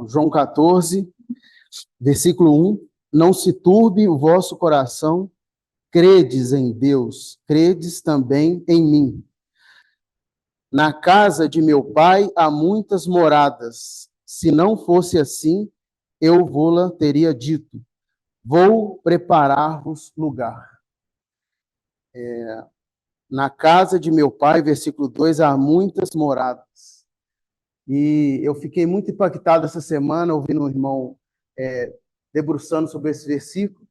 João 14, versículo 1. Não se turbe o vosso coração, credes em Deus, credes também em mim. Na casa de meu pai há muitas moradas. Se não fosse assim, eu vô-la teria dito. Vou preparar-vos lugar. Na casa de meu pai, versículo 2, há muitas moradas. E eu fiquei muito impactado essa semana, ouvindo um irmão debruçando sobre esse versículo,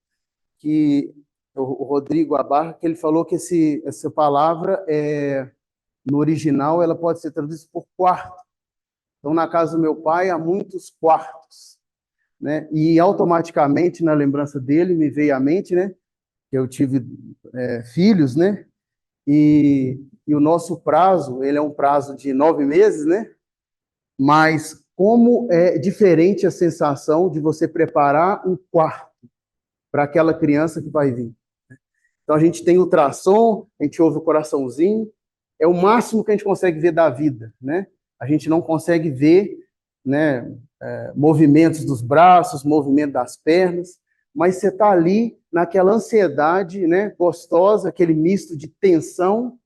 que o Rodrigo Abarca, que ele falou que essa palavra, no original, ela pode ser traduzida por quarto. Então, na casa do meu pai, há muitos quartos, né? E automaticamente, na lembrança dele, me veio à mente, né? Que eu tive filhos, né? E o nosso prazo, ele é um prazo de 9 meses, né? Mas como é diferente a sensação de você preparar um quarto para aquela criança que vai vir. Então, a gente tem ultrassom, a gente ouve o coraçãozinho, é o máximo que a gente consegue ver da vida, né? A gente não consegue ver, né, movimentos dos braços, movimento das pernas, mas você está ali naquela ansiedade, né, gostosa, aquele misto de tensão,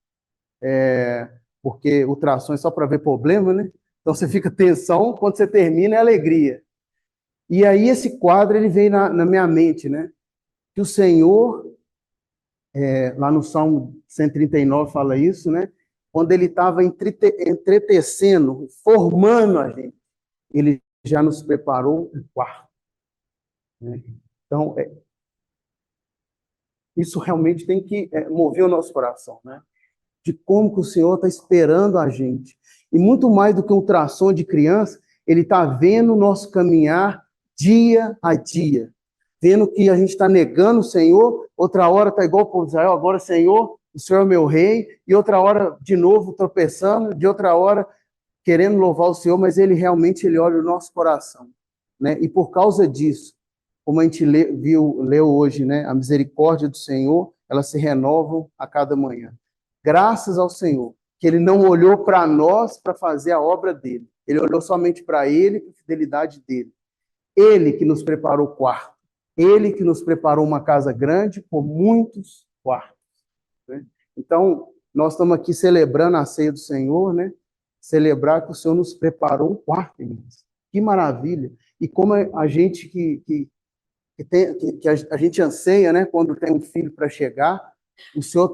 porque ultrassom é só para ver problema, né? Então você fica tensão, quando você termina é alegria. E aí esse quadro ele veio na minha mente, né? Que o Senhor, lá no Salmo 139 fala isso, né? Quando ele estava entretecendo, formando a gente, ele já nos preparou um quarto, né? Então, isso realmente tem que mover o nosso coração, né? De como que o Senhor está esperando a gente. E muito mais do que um ultrassom de criança, ele está vendo o nosso caminhar dia a dia. Vendo que a gente está negando o Senhor, outra hora está igual o povo de Israel, agora, Senhor, o Senhor é meu rei, e outra hora, de novo, tropeçando, de outra hora, querendo louvar o Senhor, mas ele realmente olha o nosso coração, né? E por causa disso, como a gente leu hoje, né? A misericórdia do Senhor, elas se renovam a cada manhã. Graças ao Senhor, que ele não olhou para nós para fazer a obra dele. Ele olhou somente para ele, para a fidelidade dele. Ele que nos preparou o quarto. Ele que nos preparou uma casa grande com muitos quartos, né? Então, nós estamos aqui celebrando a ceia do Senhor, né? Celebrar que o Senhor nos preparou um quarto, irmãos. Que maravilha! E como a gente que a gente anseia, né? Quando tem um filho para chegar, o Senhor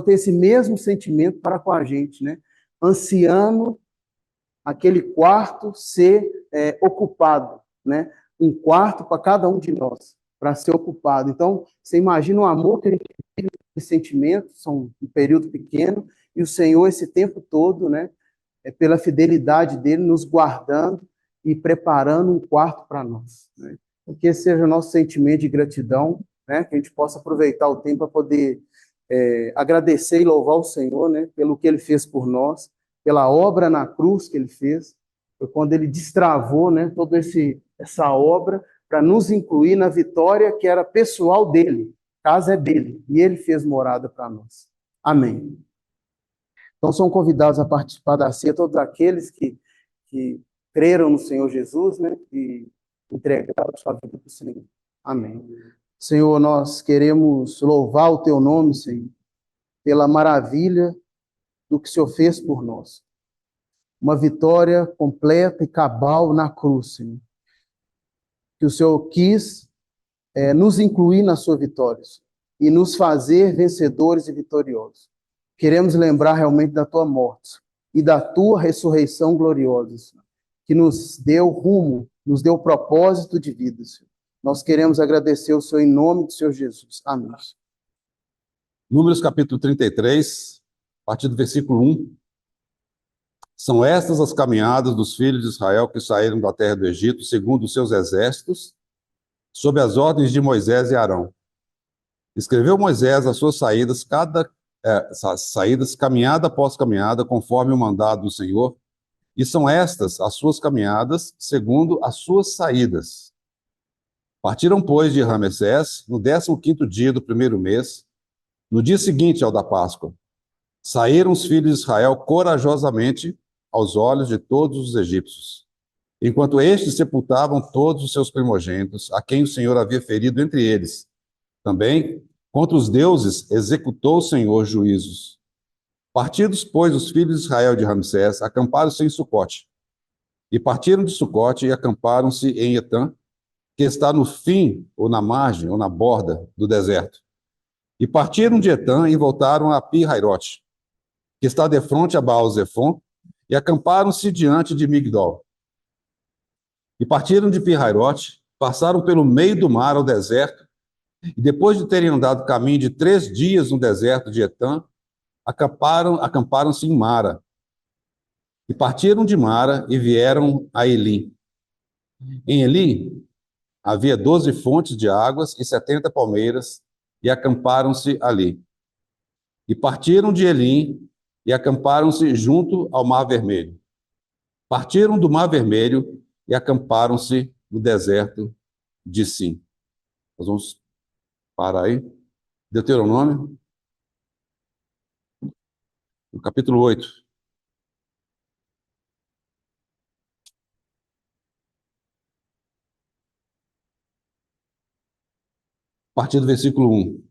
tem esse mesmo sentimento para com a gente, né? Ansiando aquele quarto ser ocupado, né? Um quarto para cada um de nós, para ser ocupado. Então, você imagina o amor que ele tem, esse sentimento, são um período pequeno, e o Senhor, esse tempo todo, né? Pela fidelidade dele, nos guardando e preparando um quarto para nós, né? Que esse seja o nosso sentimento de gratidão, né? Que a gente possa aproveitar o tempo para poder agradecer e louvar o Senhor, né? Pelo que ele fez por nós, pela obra na cruz que ele fez, foi quando ele destravou, né, toda essa obra para nos incluir na vitória que era pessoal dele, a casa é dele, e ele fez morada para nós. Amém. Então são convidados a participar da ceia todos aqueles que creram no Senhor Jesus, né, e entregaram sua vida para o Senhor. Amém. Senhor, nós queremos louvar o teu nome, Senhor, pela maravilha do que o Senhor fez por nós. Uma vitória completa e cabal na cruz, Senhor. Que o Senhor quis nos incluir na sua vitória, Senhor, e nos fazer vencedores e vitoriosos. Queremos lembrar realmente da tua morte e da tua ressurreição gloriosa, Senhor, que nos deu rumo, nos deu propósito de vida, Senhor. Nós queremos agradecer o Senhor em nome do Senhor Jesus. Amém. Números capítulo 33, a partir do versículo 1. São estas as caminhadas dos filhos de Israel que saíram da terra do Egito, segundo os seus exércitos, sob as ordens de Moisés e Arão. Escreveu Moisés as suas saídas, caminhada após caminhada, conforme o mandado do Senhor, e são estas as suas caminhadas, segundo as suas saídas. Partiram, pois, de Ramessés, no 15º dia do primeiro mês, no dia seguinte ao da Páscoa. Saíram os filhos de Israel corajosamente aos olhos de todos os egípcios. enquanto estes sepultavam todos os seus primogênitos, a quem o Senhor havia ferido entre eles. Também, contra os deuses, executou o Senhor juízos. Partidos, pois, os filhos de Israel de Ramsés, acamparam-se em Sucote. E partiram de Sucote e acamparam-se em Etã, que está no fim, ou na margem, ou na borda do deserto. E partiram de Etã e voltaram a Pi-Hairote, que está defronte a Baal-Zefon, e acamparam-se diante de Migdol. E partiram de Pi-Hairote, passaram pelo meio do mar ao deserto, e depois de terem andado caminho de 3 dias no deserto de Etã, acamparam-se em Mara. E partiram de Mara e vieram a Elim. Em Elim havia 12 fontes de águas e 70 palmeiras, e acamparam-se ali. E partiram de Elim e acamparam-se junto ao Mar Vermelho. Partiram do Mar Vermelho e acamparam-se no deserto de Sim. Nós vamos parar aí. Deuteronômio, no capítulo 8. A partir do versículo 1.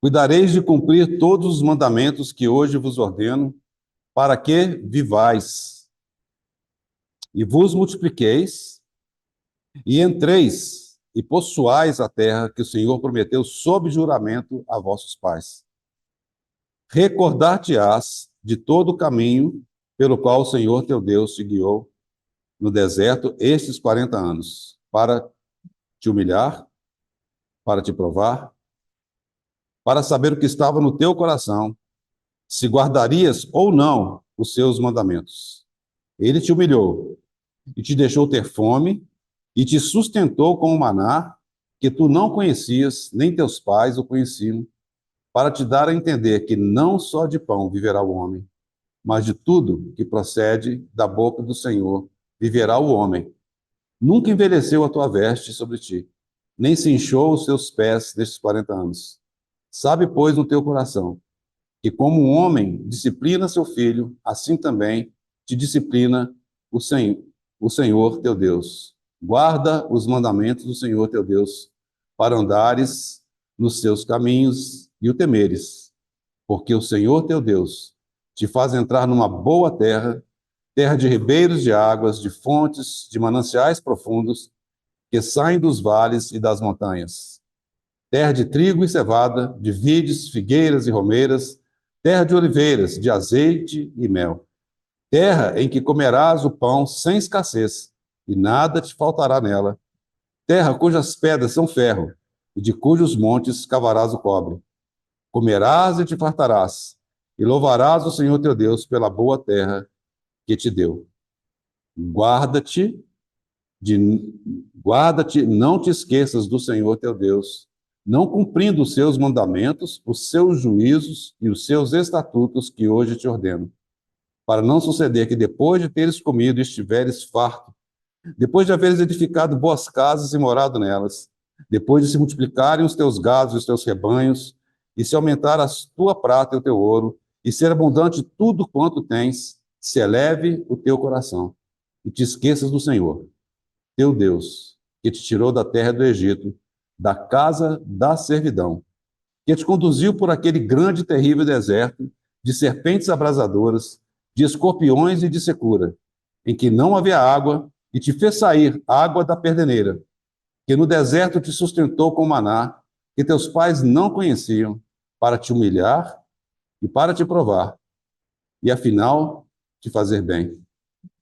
Cuidareis de cumprir todos os mandamentos que hoje vos ordeno, para que vivais, e vos multipliqueis, e entreis, e possuais a terra que o Senhor prometeu sob juramento a vossos pais. Recordar-te-ás de todo o caminho pelo qual o Senhor teu Deus te guiou no deserto estes 40 anos, para te humilhar, para te provar, para saber o que estava no teu coração, se guardarias ou não os seus mandamentos. Ele te humilhou e te deixou ter fome e te sustentou com o maná que tu não conhecias, nem teus pais o conheciam, para te dar a entender que não só de pão viverá o homem, mas de tudo que procede da boca do Senhor viverá o homem. Nunca envelheceu a tua veste sobre ti, nem se inchou os teus pés nestes 40 anos. Sabe, pois, no teu coração, que como um homem disciplina seu filho, assim também te disciplina o Senhor teu Deus. Guarda os mandamentos do Senhor teu Deus, para andares nos seus caminhos e o temeres, porque o Senhor teu Deus te faz entrar numa boa terra, terra de ribeiros de águas, de fontes, de mananciais profundos, que saem dos vales e das montanhas. Terra de trigo e cevada, de vides, figueiras e romeiras, terra de oliveiras, de azeite e mel. Terra em que comerás o pão sem escassez, e nada te faltará nela. Terra cujas pedras são ferro, e de cujos montes cavarás o cobre. Comerás e te fartarás, e louvarás o Senhor teu Deus pela boa terra que te deu. Guarda-te, não te esqueças do Senhor teu Deus, não cumprindo os seus mandamentos, os seus juízos e os seus estatutos que hoje te ordeno, para não suceder que depois de teres comido e estiveres farto, depois de haveres edificado boas casas e morado nelas, depois de se multiplicarem os teus gados e os teus rebanhos, e se aumentar a tua prata e o teu ouro, e ser abundante tudo quanto tens, se eleve o teu coração, e te esqueças do Senhor, teu Deus, que te tirou da terra do Egito, da casa da servidão, que te conduziu por aquele grande e terrível deserto, de serpentes abrasadoras, de escorpiões e de secura, em que não havia água, e te fez sair água da perdeneira, que no deserto te sustentou com maná, que teus pais não conheciam, para te humilhar e para te provar, e afinal te fazer bem.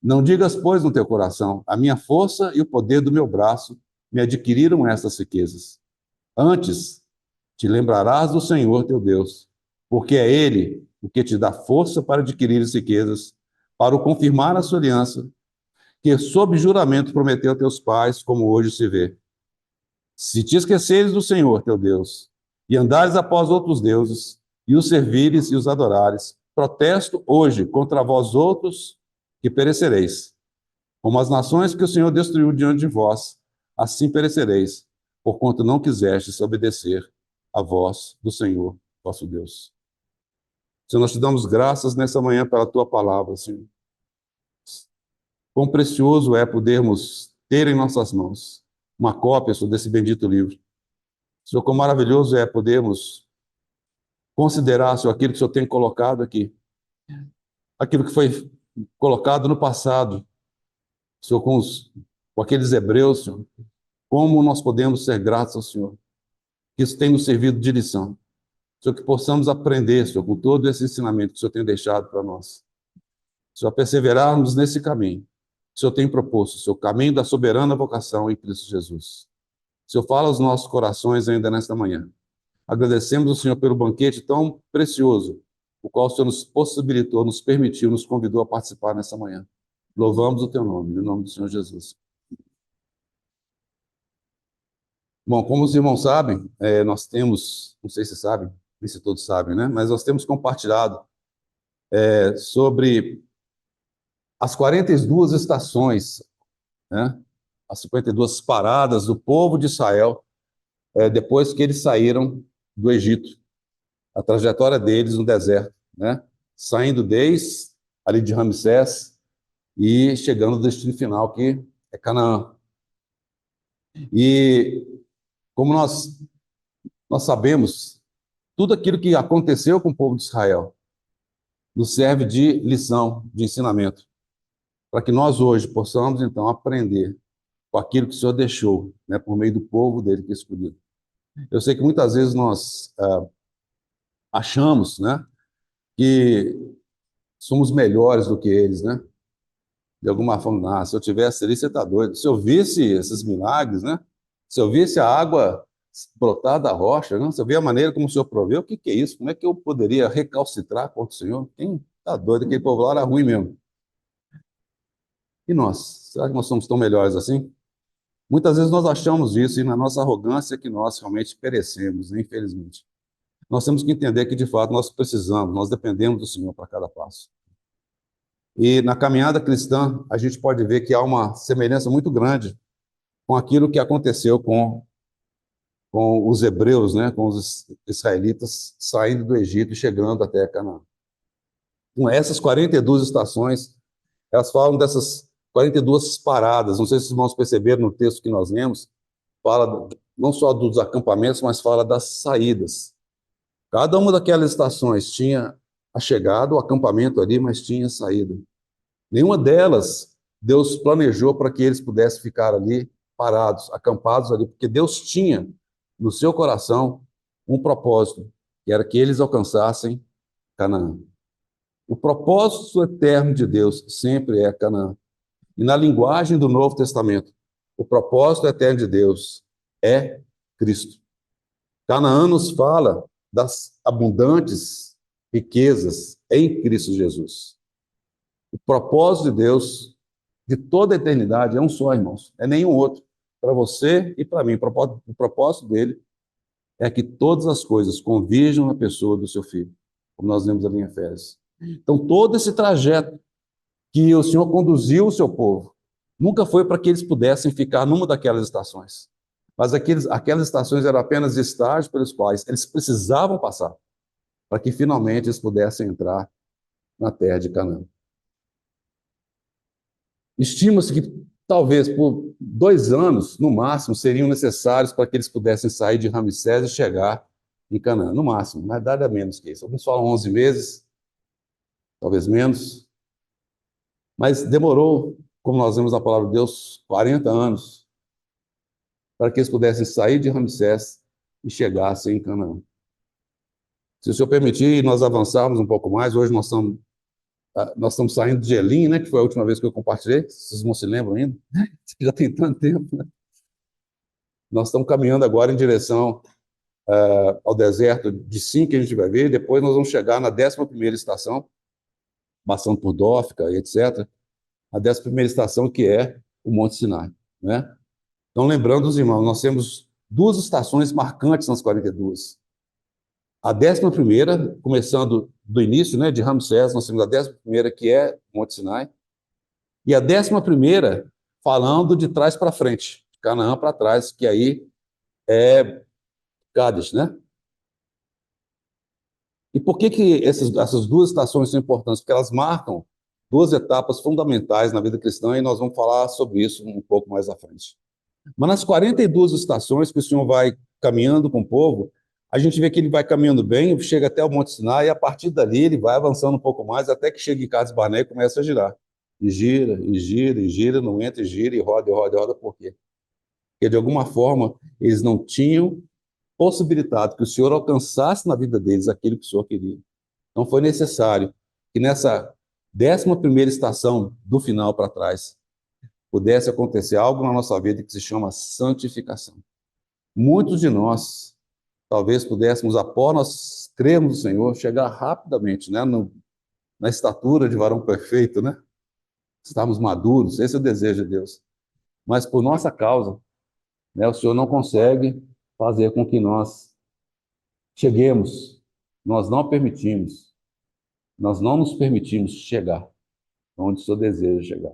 Não digas, pois, no teu coração, a minha força e o poder do meu braço me adquiriram estas riquezas. Antes, te lembrarás do Senhor teu Deus, porque é Ele o que te dá força para adquirir as riquezas, para o confirmar a sua aliança, que sob juramento prometeu a teus pais, como hoje se vê. Se te esqueceres do Senhor teu Deus, e andares após outros deuses, e os servires e os adorares, protesto hoje contra vós outros, que perecereis. Como as nações que o Senhor destruiu diante de vós, assim perecereis, porquanto não quisestes obedecer a voz do Senhor, vosso Deus. Senhor, nós te damos graças nessa manhã pela tua palavra, Senhor. Quão precioso é podermos ter em nossas mãos uma cópia, Senhor, desse bendito livro. Senhor, quão maravilhoso é podermos considerar, Senhor, aquilo que o Senhor tem colocado aqui, aquilo que foi colocado no passado, Senhor, com aqueles hebreus, Senhor, como nós podemos ser gratos ao Senhor, que isso tem nos servido de lição. Senhor, que possamos aprender, Senhor, com todo esse ensinamento que o Senhor tem deixado para nós. Senhor, perseverarmos nesse caminho que o Senhor tem proposto, o seu caminho da soberana vocação em Cristo Jesus. Senhor, fala aos nossos corações ainda nesta manhã. Agradecemos ao Senhor pelo banquete tão precioso, o qual o Senhor nos possibilitou, nos permitiu, nos convidou a participar nessa manhã. Louvamos o teu nome, no nome do Senhor Jesus. Bom, como os irmãos sabem, nós temos, não sei se sabem, não sei se todos sabem, né? Mas nós temos compartilhado sobre as 42 estações, né? As 52 paradas do povo de Israel, depois que eles saíram do Egito, a trajetória deles no deserto, né? Saindo desde ali de Ramsés e chegando ao destino final, que é Canaã. E como nós sabemos, tudo aquilo que aconteceu com o povo de Israel nos serve de lição, de ensinamento, para que nós hoje possamos, então, aprender com aquilo que o Senhor deixou, né, por meio do povo dele que escolheu. Eu sei que muitas vezes nós achamos, né, que somos melhores do que eles, né? De alguma forma, se eu tivesse ali, você está doido. Se eu visse esses milagres, né? Se eu visse a água brotar da rocha, né? Se eu ver a maneira como o Senhor proveu, o que é isso? Como é que eu poderia recalcitrar contra o Senhor? Quem está doido? Aquele povo lá era ruim mesmo. E nós? Será que nós somos tão melhores assim? Muitas vezes nós achamos isso e na nossa arrogância que nós realmente perecemos, né? Infelizmente. Nós temos que entender que, de fato, nós precisamos, nós dependemos do Senhor para cada passo. E na caminhada cristã, a gente pode ver que há uma semelhança muito grande com aquilo que aconteceu com os hebreus, né, com os israelitas saindo do Egito e chegando até Canaã. Com essas 42 estações, elas falam dessas 42 paradas. Não sei se os irmãos perceberam no texto que nós lemos, fala não só dos acampamentos, mas fala das saídas. Cada uma daquelas estações tinha a chegada, o acampamento ali, mas tinha a saída. Nenhuma delas Deus planejou para que eles pudessem ficar ali parados, acampados ali, porque Deus tinha no seu coração um propósito, que era que eles alcançassem Canaã. O propósito eterno de Deus sempre é Canaã. E na linguagem do Novo Testamento, o propósito eterno de Deus é Cristo. Canaã nos fala das abundantes riquezas em Cristo Jesus. O propósito de Deus, de toda a eternidade, é um só, irmãos. É nenhum outro. Para você e para mim. O propósito dele é que todas as coisas convirjam na pessoa do seu Filho, como nós vemos ali em Efésios. Então, todo esse trajeto que o Senhor conduziu o seu povo, nunca foi para que eles pudessem ficar numa daquelas estações. Mas aquelas estações eram apenas estágios pelos quais eles precisavam passar, para que finalmente eles pudessem entrar na terra de Canaã. Estima-se que talvez por 2 anos, no máximo, seriam necessários para que eles pudessem sair de Ramsés e chegar em Canaã. No máximo, mas nada menos que isso. Alguns falam 11 meses, talvez menos. Mas demorou, como nós vemos na palavra de Deus, 40 anos para que eles pudessem sair de Ramsés e chegassem em Canaã. Se o Senhor permitir, nós avançarmos um pouco mais. Hoje nós estamos saindo de Elim, né, que foi a última vez que eu compartilhei. Vocês não se lembram ainda? Já tem tanto tempo, né? Nós estamos caminhando agora em direção ao deserto de Sim, que a gente vai ver, e depois nós vamos chegar na 11ª estação, passando por Dófica, etc. A 11ª estação, que é o Monte Sinai, né? Então, lembrando os irmãos, nós temos 2 estações marcantes nas 42. A 11ª, começando do início, né, de Ramsés, nós temos a 11ª, que é o Monte Sinai, e a 11ª, falando de trás para frente, de Canaã para trás, que aí é Cádiz, né? E por que essas 2 estações são importantes? Porque elas marcam duas etapas fundamentais na vida cristã, e nós vamos falar sobre isso um pouco mais à frente. Mas nas 42 estações que o Senhor vai caminhando com o povo, a gente vê que ele vai caminhando bem, chega até o Monte Sinai, e a partir dali ele vai avançando um pouco mais, até que chega em Cades Barnea e começa a girar. E gira, e gira, e gira, não entra, e gira, e roda, e roda, e roda. Por quê? Porque, de alguma forma, eles não tinham possibilitado que o Senhor alcançasse na vida deles aquilo que o Senhor queria. Então, foi necessário que nessa 11ª estação do final para trás pudesse acontecer algo na nossa vida que se chama santificação. Muitos de nós, talvez pudéssemos, após nós crermos no Senhor, chegar rapidamente, né, na estatura de varão perfeito, né? Estarmos maduros, esse é o desejo de Deus. Mas por nossa causa, né, o Senhor não consegue fazer com que nós cheguemos. Nós não permitimos. Nós não nos permitimos chegar onde o Senhor deseja chegar.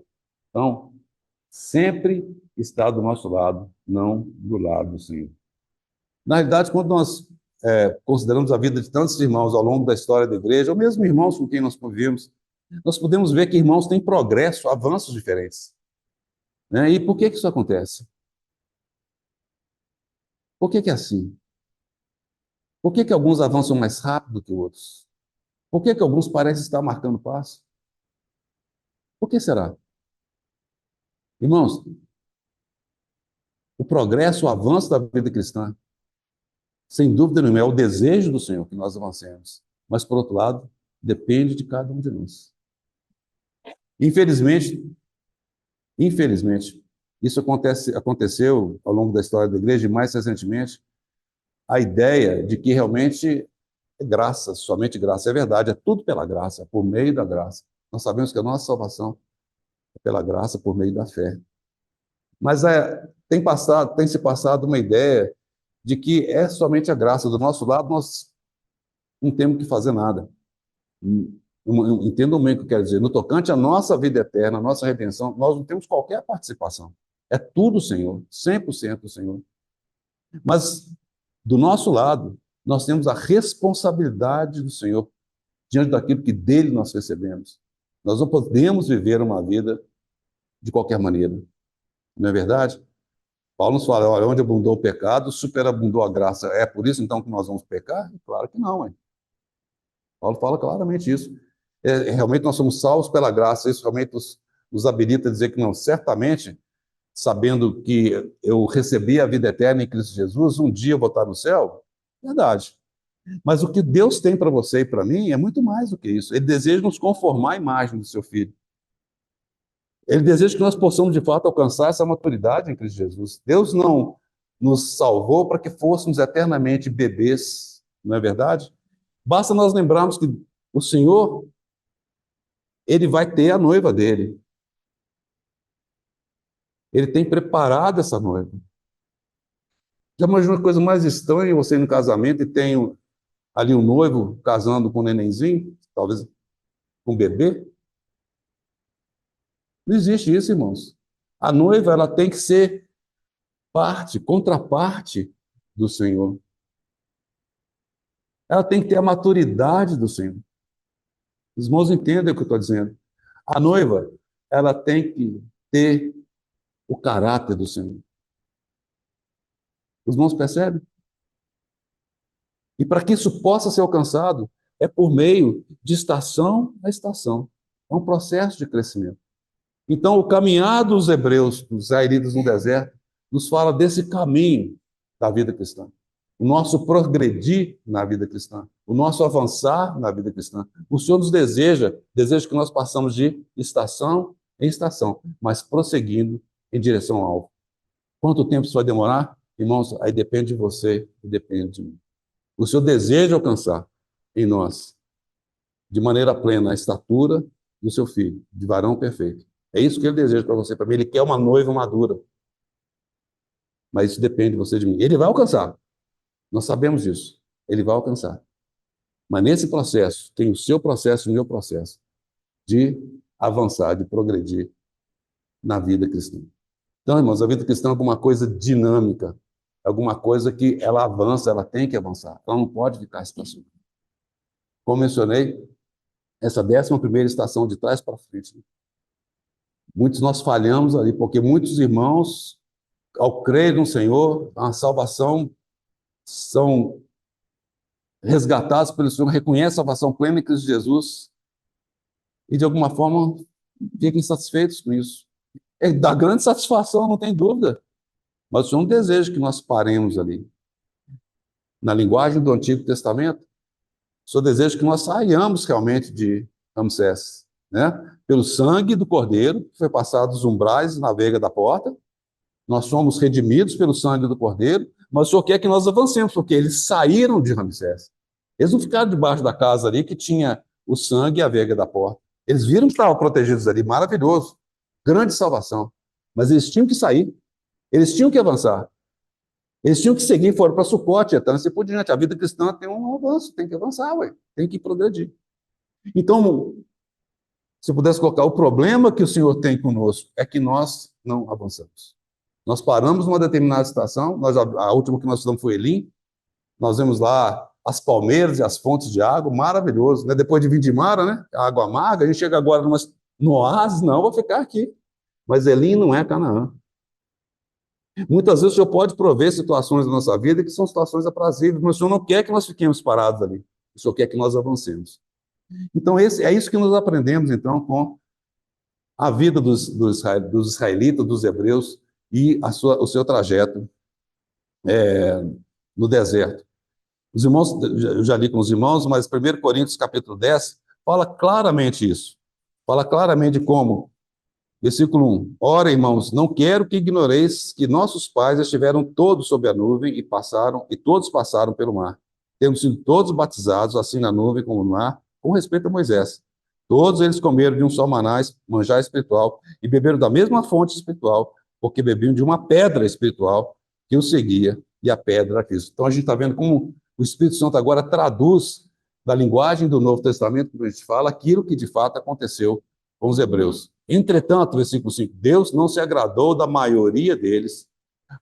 Então, sempre está do nosso lado, não do lado do Senhor. Na realidade, quando nós consideramos a vida de tantos irmãos ao longo da história da igreja, ou mesmo irmãos com quem nós convivemos, nós podemos ver que irmãos têm progresso, avanços diferentes. Né? E por que isso acontece? Por que é assim? Por que alguns avançam mais rápido que outros? Por que alguns parecem estar marcando passo? Por que será? Irmãos, o progresso, o avanço da vida cristã, sem dúvida nenhuma, é o desejo do Senhor que nós avancemos. Mas, por outro lado, depende de cada um de nós. Infelizmente, isso aconteceu ao longo da história da igreja, e mais recentemente, a ideia de que realmente é graça, somente graça. É verdade, é tudo pela graça, é por meio da graça. Nós sabemos que a nossa salvação é pela graça, por meio da fé. Mas tem se passado uma ideia de que é somente a graça. Do nosso lado, nós não temos que fazer nada. Entendam bem o que eu quero dizer. No tocante à nossa vida eterna, à nossa redenção, nós não temos qualquer participação. É tudo o Senhor, 100% o Senhor. Mas, do nosso lado, nós temos a responsabilidade do Senhor diante daquilo que dele nós recebemos. Nós não podemos viver uma vida de qualquer maneira. Não é verdade? Paulo nos fala, olha, onde abundou o pecado, superabundou a graça. É por isso, então, que nós vamos pecar? Claro que não, hein? Paulo fala claramente isso. Realmente nós somos salvos pela graça. Isso realmente nos habilita a dizer que não. Certamente, sabendo que eu recebi a vida eterna em Cristo Jesus, um dia eu vou estar no céu? Verdade. Mas o que Deus tem para você e para mim é muito mais do que isso. Ele deseja nos conformar à imagem do seu Filho. Ele deseja que nós possamos, de fato, alcançar essa maturidade em Cristo Jesus. Deus não nos salvou para que fôssemos eternamente bebês, não é verdade? Basta nós lembrarmos que o Senhor, ele vai ter a noiva dele. Ele tem preparado essa noiva. Já imaginou uma coisa mais estranha, você ir no casamento e tem ali um noivo casando com um nenenzinho, talvez com um bebê? Não existe isso, irmãos. A noiva, ela tem que ser contraparte do Senhor. Ela tem que ter a maturidade do Senhor. Os irmãos entendem o que eu estou dizendo. A noiva, ela tem que ter o caráter do Senhor. Os irmãos percebem? E para que isso possa ser alcançado, é por meio de estação a estação. É um processo de crescimento. Então, o caminhar dos hebreus, dos israelitas no deserto, nos fala desse caminho da vida cristã. O nosso progredir na vida cristã, o nosso avançar na vida cristã. O Senhor nos deseja que nós passamos de estação em estação, mas prosseguindo em direção ao alvo. Quanto tempo isso vai demorar? Irmãos, aí depende de você e depende de mim. O Senhor deseja alcançar em nós, de maneira plena, a estatura do seu Filho, de varão perfeito. É isso que Ele deseja para você, para mim. Ele quer uma noiva madura. Mas isso depende de você e de mim. Ele vai alcançar. Nós sabemos disso. Ele vai alcançar. Mas nesse processo, tem o seu processo e o meu processo de avançar, de progredir na vida cristã. Então, irmãos, a vida cristã é alguma coisa dinâmica, é alguma coisa que ela avança, ela tem que avançar. Ela não pode ficar estacionada. Como mencionei, essa 11ª estação de trás para frente. Muitos nós falhamos ali, porque muitos irmãos, ao crer no Senhor, a salvação, são resgatados pelo Senhor, reconhecem a salvação plena em Cristo Jesus e, de alguma forma, ficam insatisfeitos com isso. Dá grande satisfação, não tem dúvida, mas o Senhor não deseja que nós paremos ali. Na linguagem do Antigo Testamento, o Senhor deseja que nós saiamos realmente de Ramsés, né? Pelo sangue do Cordeiro, que foi passado os umbrais na veiga da porta, nós somos redimidos pelo sangue do Cordeiro, mas o Senhor quer que nós avancemos, porque eles saíram de Ramsés. Eles não ficaram debaixo da casa ali que tinha o sangue e a veiga da porta. Eles viram que estavam protegidos ali, maravilhoso, grande salvação. Mas eles tinham que sair, eles tinham que avançar. Eles tinham que seguir, foram para Sucote, então assim por diante. A vida cristã tem um avanço, tem que avançar, ué, tem que progredir. Então, se eu pudesse colocar, o problema que o Senhor tem conosco é que nós não avançamos. Nós paramos numa determinada estação, a última que nós estudamos foi Elim, nós vemos lá as palmeiras e as fontes de água, maravilhoso, né? Depois de Vindimara, né? A água amarga, a gente chega agora no oásis, não, vou ficar aqui. Mas Elim não é Canaã. Muitas vezes o Senhor pode prover situações da nossa vida que são situações aprazíveis, mas o Senhor não quer que nós fiquemos parados ali. O Senhor quer que nós avancemos. Então, é isso que nós aprendemos, então, com a vida dos israelitas, dos hebreus, e o seu trajeto no deserto. Os irmãos, eu já li com os irmãos, mas 1 Coríntios capítulo 10 fala claramente isso. Fala claramente como, versículo 1, ora, irmãos, não quero que ignoreis que nossos pais estiveram todos sob a nuvem e todos passaram pelo mar, tendo sido todos batizados, assim na nuvem como no mar, com respeito a Moisés. Todos eles comeram de um só manjar espiritual, e beberam da mesma fonte espiritual, porque bebiam de uma pedra espiritual que os seguia, e a pedra era Cristo. Então a gente está vendo como o Espírito Santo agora traduz da linguagem do Novo Testamento, quando a gente fala, aquilo que de fato aconteceu com os hebreus. Entretanto, versículo 5, Deus não se agradou da maioria deles,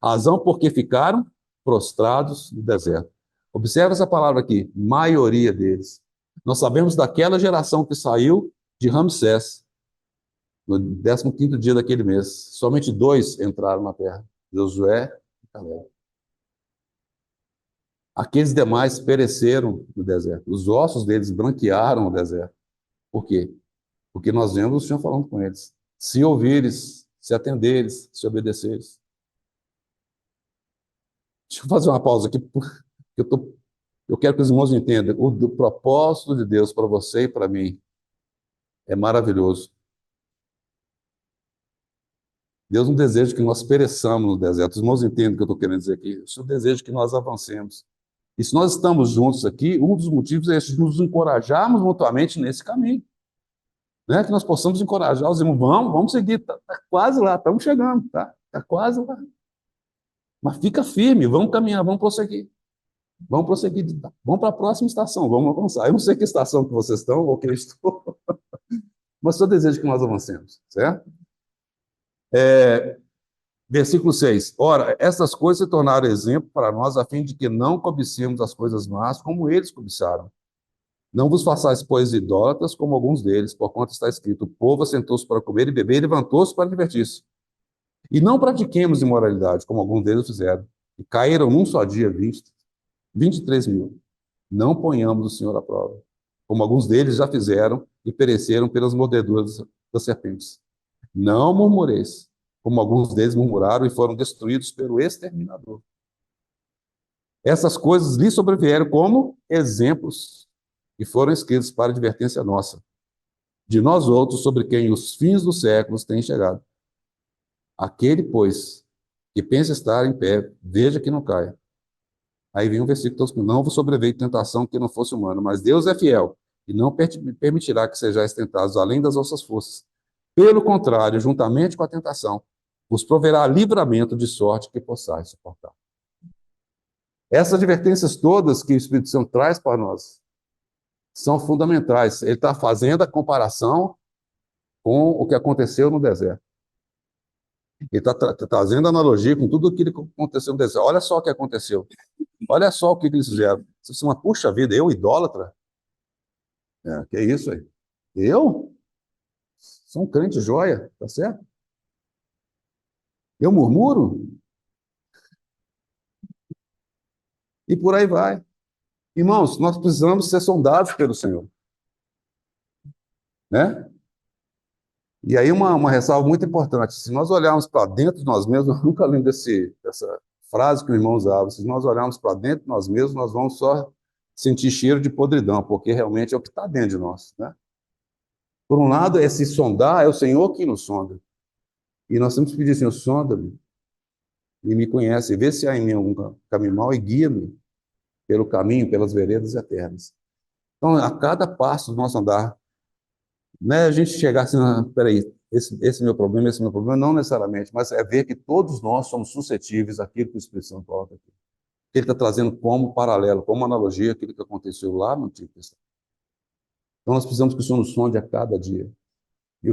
razão porque ficaram prostrados no deserto. Observe essa palavra aqui, maioria deles. Nós sabemos daquela geração que saiu de Ramsés, no 15º dia daquele mês, somente 2 entraram na terra, Josué e Caleb. Aqueles demais pereceram no deserto. Os ossos deles branquearam no deserto. Por quê? Porque nós vemos o Senhor falando com eles. Se ouvires, se atenderes, se obedeceres. Deixa eu fazer uma pausa aqui, porque eu quero que os irmãos entendam. O propósito de Deus para você e para mim é maravilhoso. Deus não deseja que nós pereçamos no deserto. Os irmãos entendem o que eu estou querendo dizer aqui. O Senhor deseja que nós avancemos. E se nós estamos juntos aqui, um dos motivos é nos encorajarmos mutuamente nesse caminho. Né? Que nós possamos encorajar os irmãos, vamos seguir, está quase lá, estamos chegando, tá quase lá. Mas fica firme, vamos caminhar, vamos prosseguir, vamos para a próxima estação, vamos avançar. Eu não sei que estação que vocês estão, ou que eu estou, mas só desejo que nós avancemos, certo? Versículo 6, ora, essas coisas se tornaram exemplo para nós, a fim de que não cobicemos as coisas más, como eles cobiçaram. Não vos façais, pois, idólatras, como alguns deles, porquanto está escrito, o povo assentou-se para comer e beber, e levantou-se para divertir-se. E não pratiquemos imoralidade, como alguns deles fizeram, e caíram num só dia 23 mil. Não ponhamos o Senhor à prova, como alguns deles já fizeram e pereceram pelas mordeduras das serpentes. Não murmureis, como alguns deles murmuraram e foram destruídos pelo exterminador. Essas coisas lhes sobrevieram como exemplos e foram escritos para advertência nossa, de nós outros, sobre quem os fins dos séculos têm chegado. Aquele, pois, que pensa estar em pé, veja que não caia. Aí vem um versículo, não vos sobreveio tentação que não fosse humana, mas Deus é fiel e não permitirá que sejais tentados além das vossas forças. Pelo contrário, juntamente com a tentação, vos proverá livramento de sorte que possais suportar. Essas advertências todas que o Espírito Santo traz para nós são fundamentais. Ele está fazendo a comparação com o que aconteceu no deserto. Ele está trazendo analogia com tudo aquilo que aconteceu no deserto. Olha só o que aconteceu. Olha só o que eles fizeram. Você fala, puxa vida, eu idólatra? Que é isso aí. Eu sou um crente joia, tá certo? Eu murmuro e por aí vai. Irmãos, nós precisamos ser sondados pelo Senhor, né? E aí uma ressalva muito importante, se nós olharmos para dentro de nós mesmos, eu nunca lembro dessa frase que o irmão usava, se nós olharmos para dentro de nós mesmos, nós vamos só sentir cheiro de podridão, porque realmente é o que está dentro de nós, né? Por um lado, esse sondar é o Senhor que nos sonda, e nós temos que pedir, Senhor, sonda-me e me conhece, vê se há em mim algum caminho mau e guia-me pelo caminho, pelas veredas eternas. Então, a cada passo do nosso andar, não é a gente chegar assim, ah, peraí, esse é meu problema, esse é meu problema, não necessariamente, mas é ver que todos nós somos suscetíveis àquilo que o Espírito Santo coloca aqui. Ele está trazendo como paralelo, como analogia aquilo que aconteceu lá no Antigo Testamento. Então, nós precisamos que o Senhor nos sonde a cada dia. E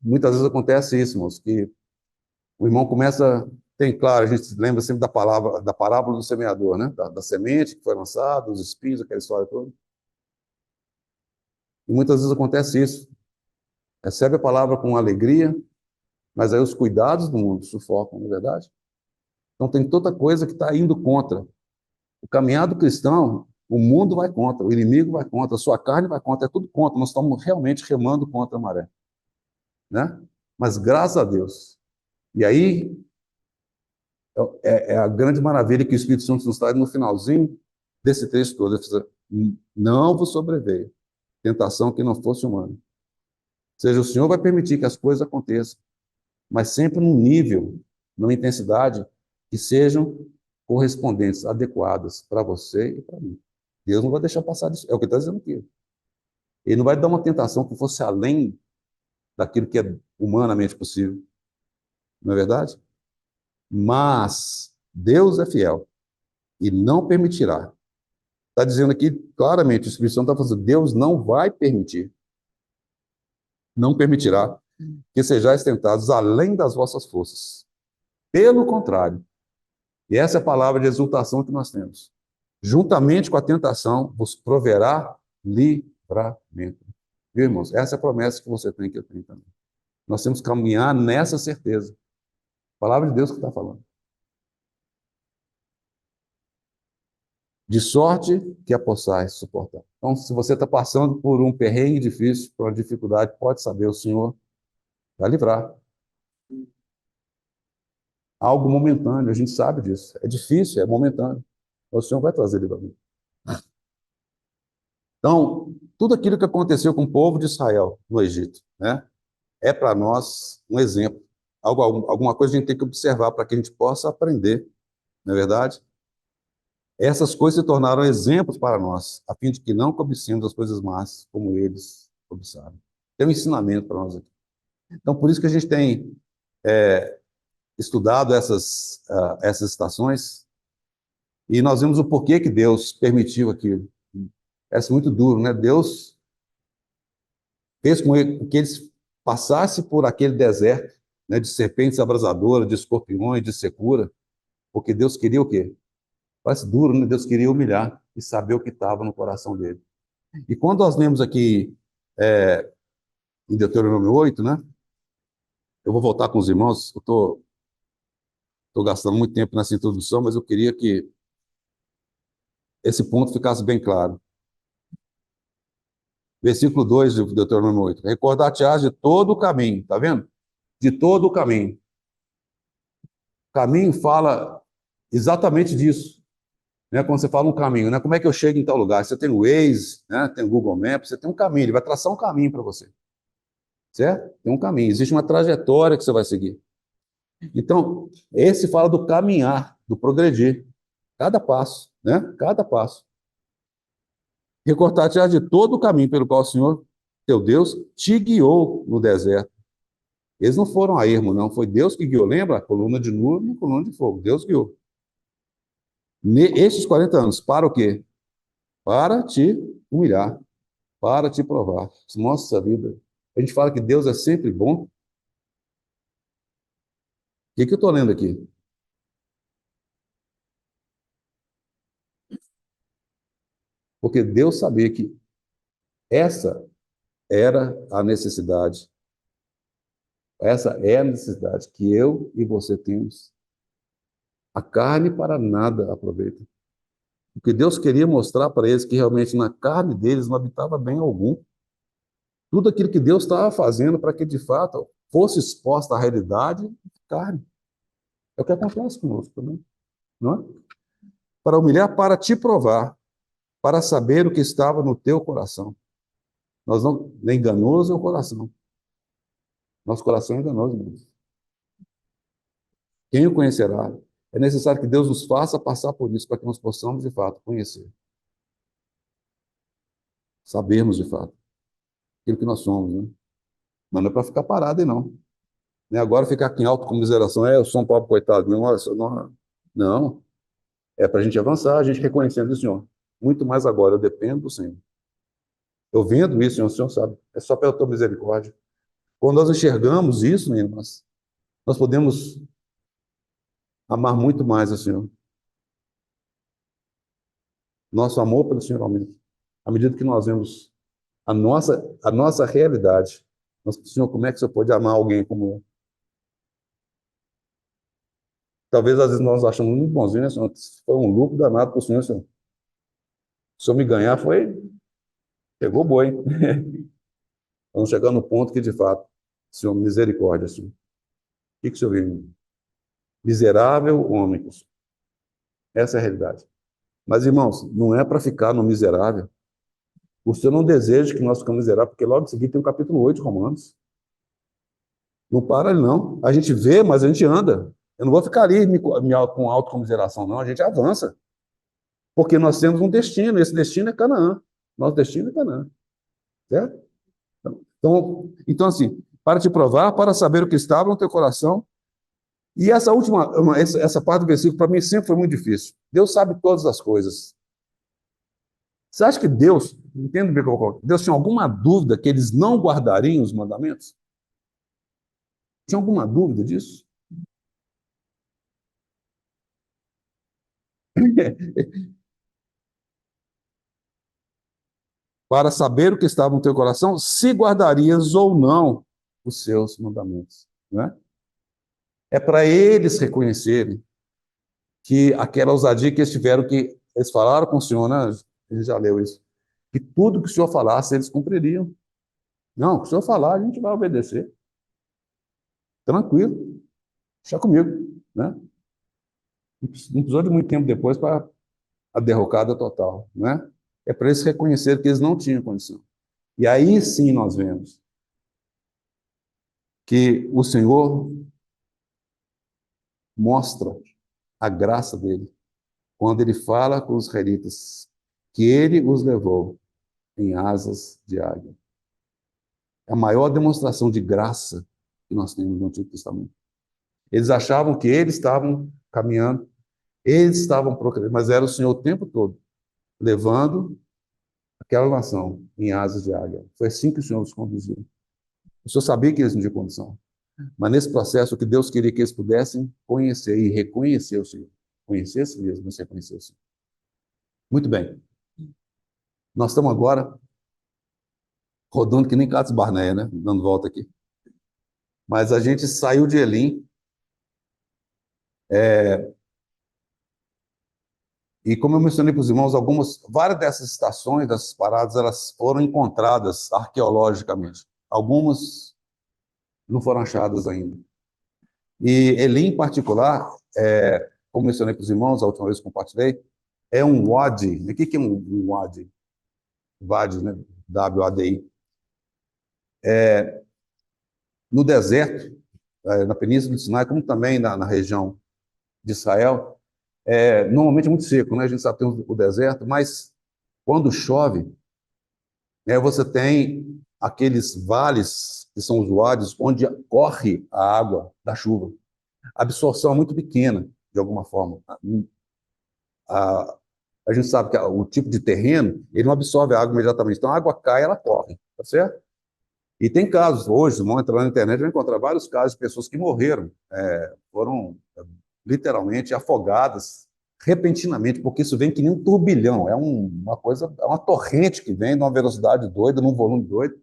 muitas vezes acontece isso, irmãos, que o irmão começa, tem claro, a gente lembra sempre da parábola do semeador, né? Da semente que foi lançada, os espinhos, aquela história toda. E muitas vezes acontece isso. Recebe a palavra com alegria, mas aí os cuidados do mundo sufocam, não é verdade? Então tem toda coisa que está indo contra. O caminhar do cristão, o mundo vai contra, o inimigo vai contra, a sua carne vai contra, é tudo contra. Nós estamos realmente remando contra a maré, né? Mas graças a Deus. E aí é a grande maravilha que o Espírito Santo nos traz no finalzinho desse texto todo. Ele diz, não vos sobreveio tentação que não fosse humana. Ou seja, o Senhor vai permitir que as coisas aconteçam, mas sempre num nível, numa intensidade que sejam correspondentes, adequadas para você e para mim. Deus não vai deixar passar disso. É o que está dizendo aqui. Ele não vai dar uma tentação que fosse além daquilo que é humanamente possível. Não é verdade? Mas Deus é fiel e não permitirá. Está dizendo aqui claramente, o Espírito Santo está falando, Deus não vai permitir, não permitirá que sejais tentados além das vossas forças. Pelo contrário, e essa é a palavra de exultação que nós temos. Juntamente com a tentação, vos proverá livramento. Viu, irmãos? Essa é a promessa que você tem, que eu tenho também. Nós temos que caminhar nessa certeza. A palavra de Deus que está falando. De sorte que a possais suportar. Então, se você está passando por um perrengue difícil, por uma dificuldade, pode saber, o Senhor vai livrar. Algo momentâneo, a gente sabe disso. É difícil, é momentâneo. O Senhor vai trazer livramento. Então, tudo aquilo que aconteceu com o povo de Israel no Egito, né, é para nós um exemplo. Alguma coisa a gente tem que observar para que a gente possa aprender, não é verdade? Essas coisas se tornaram exemplos para nós, a fim de que não cobicemos as coisas más como eles cobiçaram. Tem um ensinamento para nós aqui. Então, por isso que a gente tem estudado essas estações, e nós vimos o porquê que Deus permitiu aquilo. É muito duro, né? Deus fez com que eles passassem por aquele deserto, né, de serpentes abrasadoras, de escorpiões, de secura, porque Deus queria o quê? Parece duro, né? Deus queria humilhar e saber o que estava no coração dele. E quando nós lemos aqui em Deuteronômio 8, né? Eu vou voltar com os irmãos, eu estou gastando muito tempo nessa introdução, mas eu queria que esse ponto ficasse bem claro. Versículo 2 de Deuteronômio 8. Recordar-te-ás de todo o caminho, tá vendo? De todo o caminho. O caminho fala exatamente disso, né? Quando você fala um caminho, né? Como é que eu chego em tal lugar? Você tem o Waze, né? Tem o Google Maps, você tem um caminho, ele vai traçar um caminho para você, certo? Tem um caminho, existe uma trajetória que você vai seguir. Então, esse fala do caminhar, do progredir, cada passo, né? Cada passo. Recortar-te de todo o caminho pelo qual o Senhor, teu Deus, te guiou no deserto. Eles não foram a ermo, não. Foi Deus que guiou. Lembra? A coluna de nuvem e a coluna de fogo. Deus guiou. Estes 40 anos, para o quê? Para te humilhar, para te provar. Nossa vida. A gente fala que Deus é sempre bom. O que eu estou lendo aqui? Porque Deus sabia que essa era a necessidade, essa é a necessidade que eu e você temos. A carne para nada aproveita. O que Deus queria mostrar para eles que realmente na carne deles não habitava bem algum. Tudo aquilo que Deus estava fazendo para que de fato fosse exposta à realidade da carne. É o que acontece conosco também, não é? Para humilhar, para te provar, para saber o que estava no teu coração. Nós não, enganoso é o coração. Nosso coração é enganoso mesmo. Quem o conhecerá? É necessário que Deus nos faça passar por isso, para que nós possamos, de fato, conhecer. Sabermos, de fato, aquilo que nós somos, né? Mas não é para ficar parado, não. Nem agora ficar aqui em autocomiseração. Eu sou um pobre coitado. Não, não. É para a gente avançar, a gente reconhecendo o Senhor. Muito mais agora, eu dependo do Senhor. Eu vendo isso, o Senhor sabe. É só pela tua misericórdia. Quando nós enxergamos isso, irmãs, nós podemos amar muito mais o Senhor. Nosso amor pelo Senhor aumenta. À medida que nós vemos a nossa realidade, nós, Senhor, como é que o Senhor pode amar alguém como eu? Talvez, às vezes, nós achamos muito bonzinho, né, Senhor? Foi um lucro danado para o Senhor, Senhor. Se o Senhor me ganhar, pegou boi. Vamos chegar no ponto que, de fato, Senhor, misericórdia, Senhor. O que o Senhor viu? Miserável homem. Essa é a realidade. Mas, irmãos, não é para ficar no miserável. O Senhor não deseja que nós ficamos miseráveis, porque logo em seguida tem o capítulo 8 de Romanos. Não para ali, não. A gente vê, mas a gente anda. Eu não vou ficar ali com autocomiseração, não. A gente avança. Porque nós temos um destino. Esse destino é Canaã. Nosso destino é Canaã. Certo? Então, assim, para te provar, para saber o que estava no teu coração. E essa parte do versículo, para mim, sempre foi muito difícil. Deus sabe todas as coisas. Você acha que Deus, entenda bem o que eu coloco, Deus tinha alguma dúvida que eles não guardariam os mandamentos? Tinha alguma dúvida disso? Para saber o que estava no teu coração, se guardarias ou não os seus mandamentos. Né? É para eles reconhecerem que aquela ousadia que eles tiveram, que eles falaram com o Senhor, né? A gente já leu isso, que tudo que o Senhor falasse, eles cumpririam. Não, o que o Senhor falar, a gente vai obedecer. Tranquilo, deixa comigo. Né? Não precisou de muito tempo depois para a derrocada total. Né? É para eles reconhecerem que eles não tinham condição. E aí sim nós vemos que o Senhor mostra a graça dele quando ele fala com os israelitas que ele os levou em asas de águia. É a maior demonstração de graça que nós temos no Antigo Testamento. Eles achavam que eles estavam caminhando, eles estavam procurando, mas era o Senhor o tempo todo levando aquela nação em asas de águia. Foi assim que o Senhor os conduziu. O Senhor sabia que eles não tinham condição. Mas nesse processo, o que Deus queria que eles pudessem conhecer e reconhecer o Senhor. Conhecer-se mesmo, mas reconhecer o Senhor. Muito bem. Nós estamos agora rodando que nem Cates Barneia, né? Dando volta aqui. Mas a gente saiu de Elim. E como eu mencionei para os irmãos, várias dessas estações, dessas paradas, elas foram encontradas arqueologicamente. Algumas não foram achadas ainda. E Elim, em particular, como mencionei para os irmãos, a última vez que compartilhei, é um wadi. O que é um wadi? Wadi, né? W-A-D-I. No deserto, na Península do Sinai, como também na região de Israel, normalmente é muito seco, né? A gente sabe que tem o deserto, mas quando chove, você tem aqueles vales, que são os wadis, onde corre a água da chuva. A absorção é muito pequena, de alguma forma. A gente sabe que o tipo de terreno, ele não absorve a água imediatamente. Então, a água cai, ela corre, tá certo? E tem casos, hoje, vão entrar na internet, vão encontrar vários casos de pessoas que morreram, foram literalmente afogadas repentinamente, porque isso vem que nem um turbilhão, uma coisa, é uma torrente que vem numa velocidade doida, num volume doido,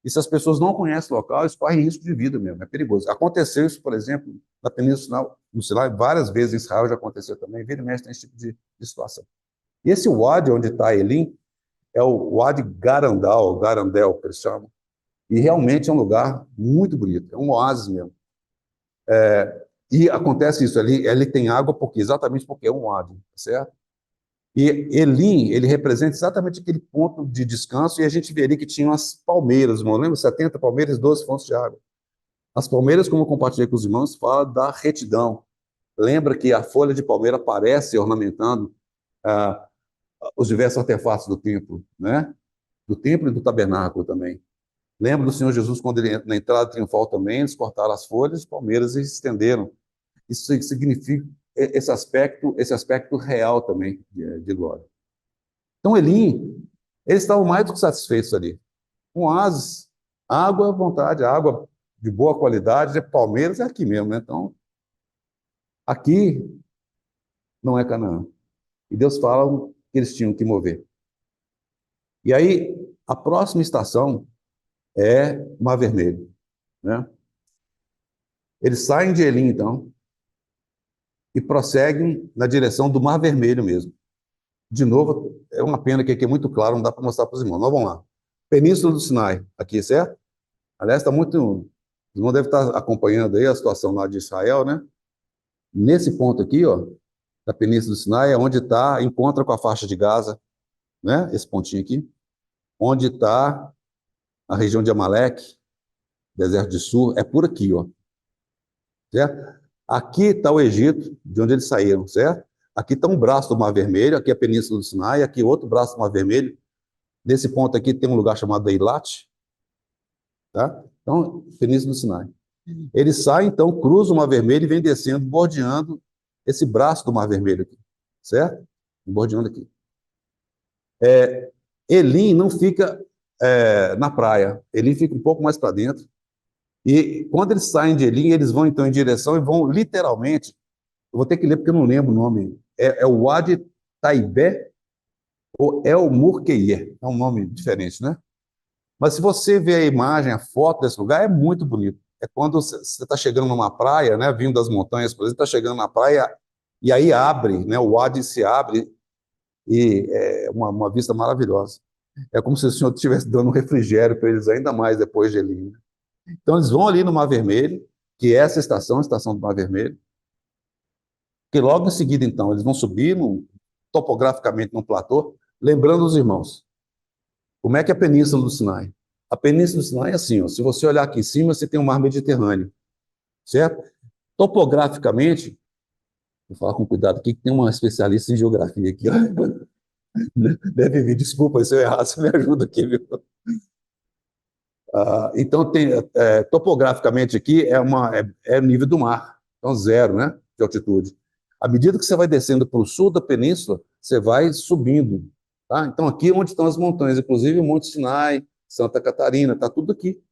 E se as pessoas não conhecem o local, eles correm risco de vida mesmo, é perigoso. Aconteceu isso, por exemplo, na Península, no Sinai, várias vezes em Israel já aconteceu também, vira e mexe tem esse tipo de situação. E esse Wadi, onde está Elim, é o Wadi Garandal, Garandel, que eles chamam. E realmente é um lugar muito bonito, é um oásis mesmo. E acontece isso, ele tem água exatamente porque é um Wadi, certo? E Elim, ele representa exatamente aquele ponto de descanso, e a gente vê ali que tinha umas palmeiras, irmão, lembra? 70 palmeiras, 12 fontes de água. As palmeiras, como eu compartilhei com os irmãos, fala da retidão. Lembra que a folha de palmeira aparece ornamentando ah, os diversos artefatos do templo, né? Do templo e do tabernáculo também. Lembra do Senhor Jesus, quando ele na entrada triunfal também, eles cortaram as folhas de palmeiras e estenderam. Isso significa esse aspecto real também de glória. Então, Elim, eles estavam mais do que satisfeitos ali. Um oásis, água à vontade, água de boa qualidade, Palmeiras é aqui mesmo, né? Então, aqui não é Canaã. E Deus fala que eles tinham que mover. E aí, a próxima estação é Mar Vermelho, né? Eles saem de Elim, então, e prosseguem na direção do Mar Vermelho mesmo. De novo, é uma pena que aqui é muito claro, não dá para mostrar para os irmãos. Mas vamos lá. Península do Sinai, aqui, certo? Aliás, está muito. Os irmãos devem estar acompanhando aí a situação lá de Israel, né? Nesse ponto aqui, ó, da Península do Sinai, é onde está, encontra com a faixa de Gaza, né? Esse pontinho aqui. Onde está a região de Amaleque, deserto de Sur, é por aqui, ó. Certo? Aqui está o Egito, de onde eles saíram, certo? Aqui está um braço do Mar Vermelho, aqui é a Península do Sinai, aqui outro braço do Mar Vermelho. Nesse ponto aqui tem um lugar chamado Eilat, tá? Então, Península do Sinai. Ele sai, então, cruza o Mar Vermelho e vem descendo, bordeando esse braço do Mar Vermelho aqui, certo? Bordeando aqui. Elim não fica na praia, Elim fica um pouco mais para dentro. E quando eles saem de Elim, eles vão, então, em direção e vão, literalmente, eu vou ter que ler porque eu não lembro o nome, é o Wadi Taibé ou El Murkeyer, é um nome diferente, né? Mas se você ver a imagem, a foto desse lugar, é muito bonito. É quando você está chegando numa praia, né, vindo das montanhas, por exemplo, está chegando na praia, e aí abre, né, o Wadi se abre, e é uma vista maravilhosa. É como se o Senhor estivesse dando um refrigério para eles ainda mais depois de Elim. Então eles vão ali no Mar Vermelho, que é essa estação, a estação do Mar Vermelho, que logo em seguida, então, eles vão subir topograficamente num platô, lembrando os irmãos, como é que é a Península do Sinai? A Península do Sinai é assim, ó, se você olhar aqui em cima, você tem o Mar Mediterrâneo, certo? Topograficamente, vou falar com cuidado aqui, que tem uma especialista em geografia aqui, ó. Deve vir, desculpa se eu errar, você me ajuda aqui, viu? Então, topograficamente aqui é o nível do mar, então zero, né, de altitude. À medida que você vai descendo para o sul da península, você vai subindo, tá? Então, aqui é onde estão as montanhas, inclusive o Monte Sinai, Santa Catarina, está tudo aqui.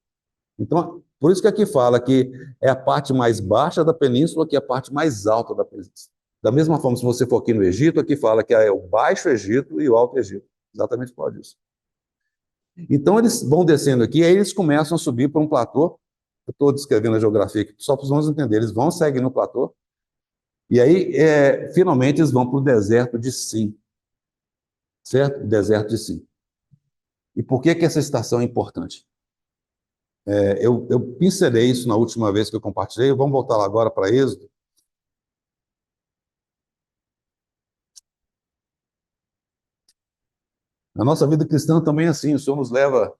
Então, por isso que aqui fala que é a parte mais baixa da península, que é a parte mais alta da península. Da mesma forma, se você for aqui no Egito, aqui fala que é o Baixo Egito e o Alto Egito. Exatamente por causa disso. Então, eles vão descendo aqui, aí eles começam a subir para um platô. Eu estou descrevendo a geografia aqui, só para os irmãos entenderem. Eles vão seguir no platô, e aí, finalmente, eles vão para o deserto de Sim. Certo? O deserto de Sim. E por que essa estação é importante? Eu pincelei isso na última vez que eu compartilhei, vamos voltar lá agora para Êxodo. A nossa vida cristã também é assim, o Senhor nos leva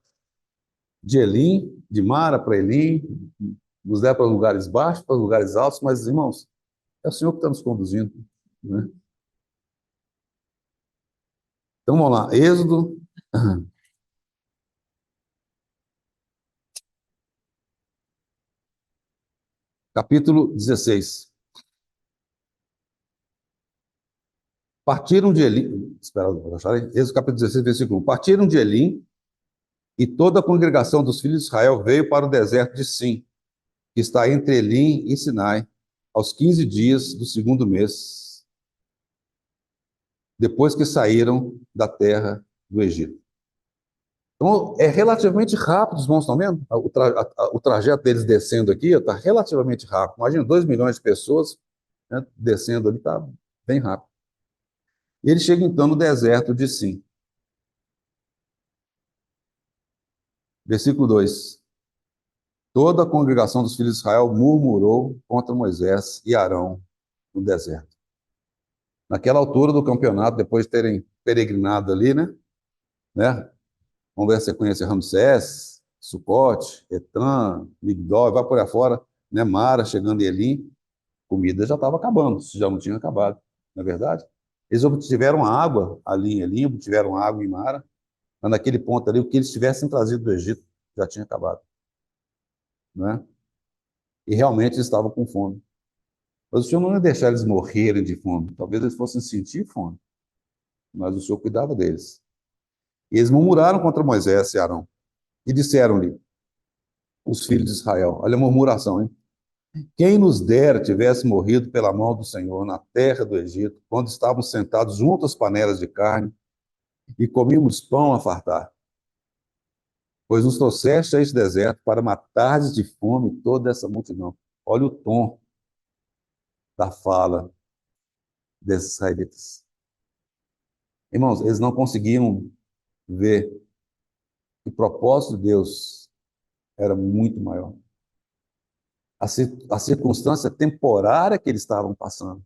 de Elim, de Mara para Elim, nos leva para lugares baixos, para lugares altos, mas, irmãos, é o Senhor que está nos conduzindo, né? Então, vamos lá, Êxodo, capítulo 16. Partiram de Elim, espera, Êxodo capítulo 16, versículo 1. Partiram de Elim, e toda a congregação dos filhos de Israel veio para o deserto de Sim, que está entre Elim e Sinai, aos 15 dias do segundo mês, depois que saíram da terra do Egito. Então, é relativamente rápido, os irmãos estão vendo? O trajeto deles descendo aqui está relativamente rápido. Imagina 2 milhões de pessoas, né, descendo ali, está bem rápido. E ele chega então no deserto de Sim. Versículo 2. Toda a congregação dos filhos de Israel murmurou contra Moisés e Arão no deserto. Naquela altura do campeonato, depois de terem peregrinado ali, né? Vamos ver se você conhece Ramsés, Sucote, Etam, Migdol, vai por aí fora, né? Mara chegando em Elim, comida já estava acabando, se já não tinha acabado, não é verdade? Eles obtiveram água ali em Elim, obtiveram água em Mara, mas naquele ponto ali, o que eles tivessem trazido do Egito já tinha acabado, né? E realmente eles estavam com fome. Mas o Senhor não ia deixar eles morrerem de fome, talvez eles fossem sentir fome, mas o Senhor cuidava deles. E eles murmuraram contra Moisés e Arão, e disseram-lhe, os filhos de Israel, olha a murmuração, hein? Quem nos dera tivesse morrido pela mão do Senhor na terra do Egito, quando estávamos sentados junto às panelas de carne e comíamos pão a fartar. Pois nos trouxeste a este deserto para matar de fome toda essa multidão. Olha o tom da fala desses israelitas. Irmãos, eles não conseguiram ver que o propósito de Deus era muito maior. A circunstância temporária que eles estavam passando,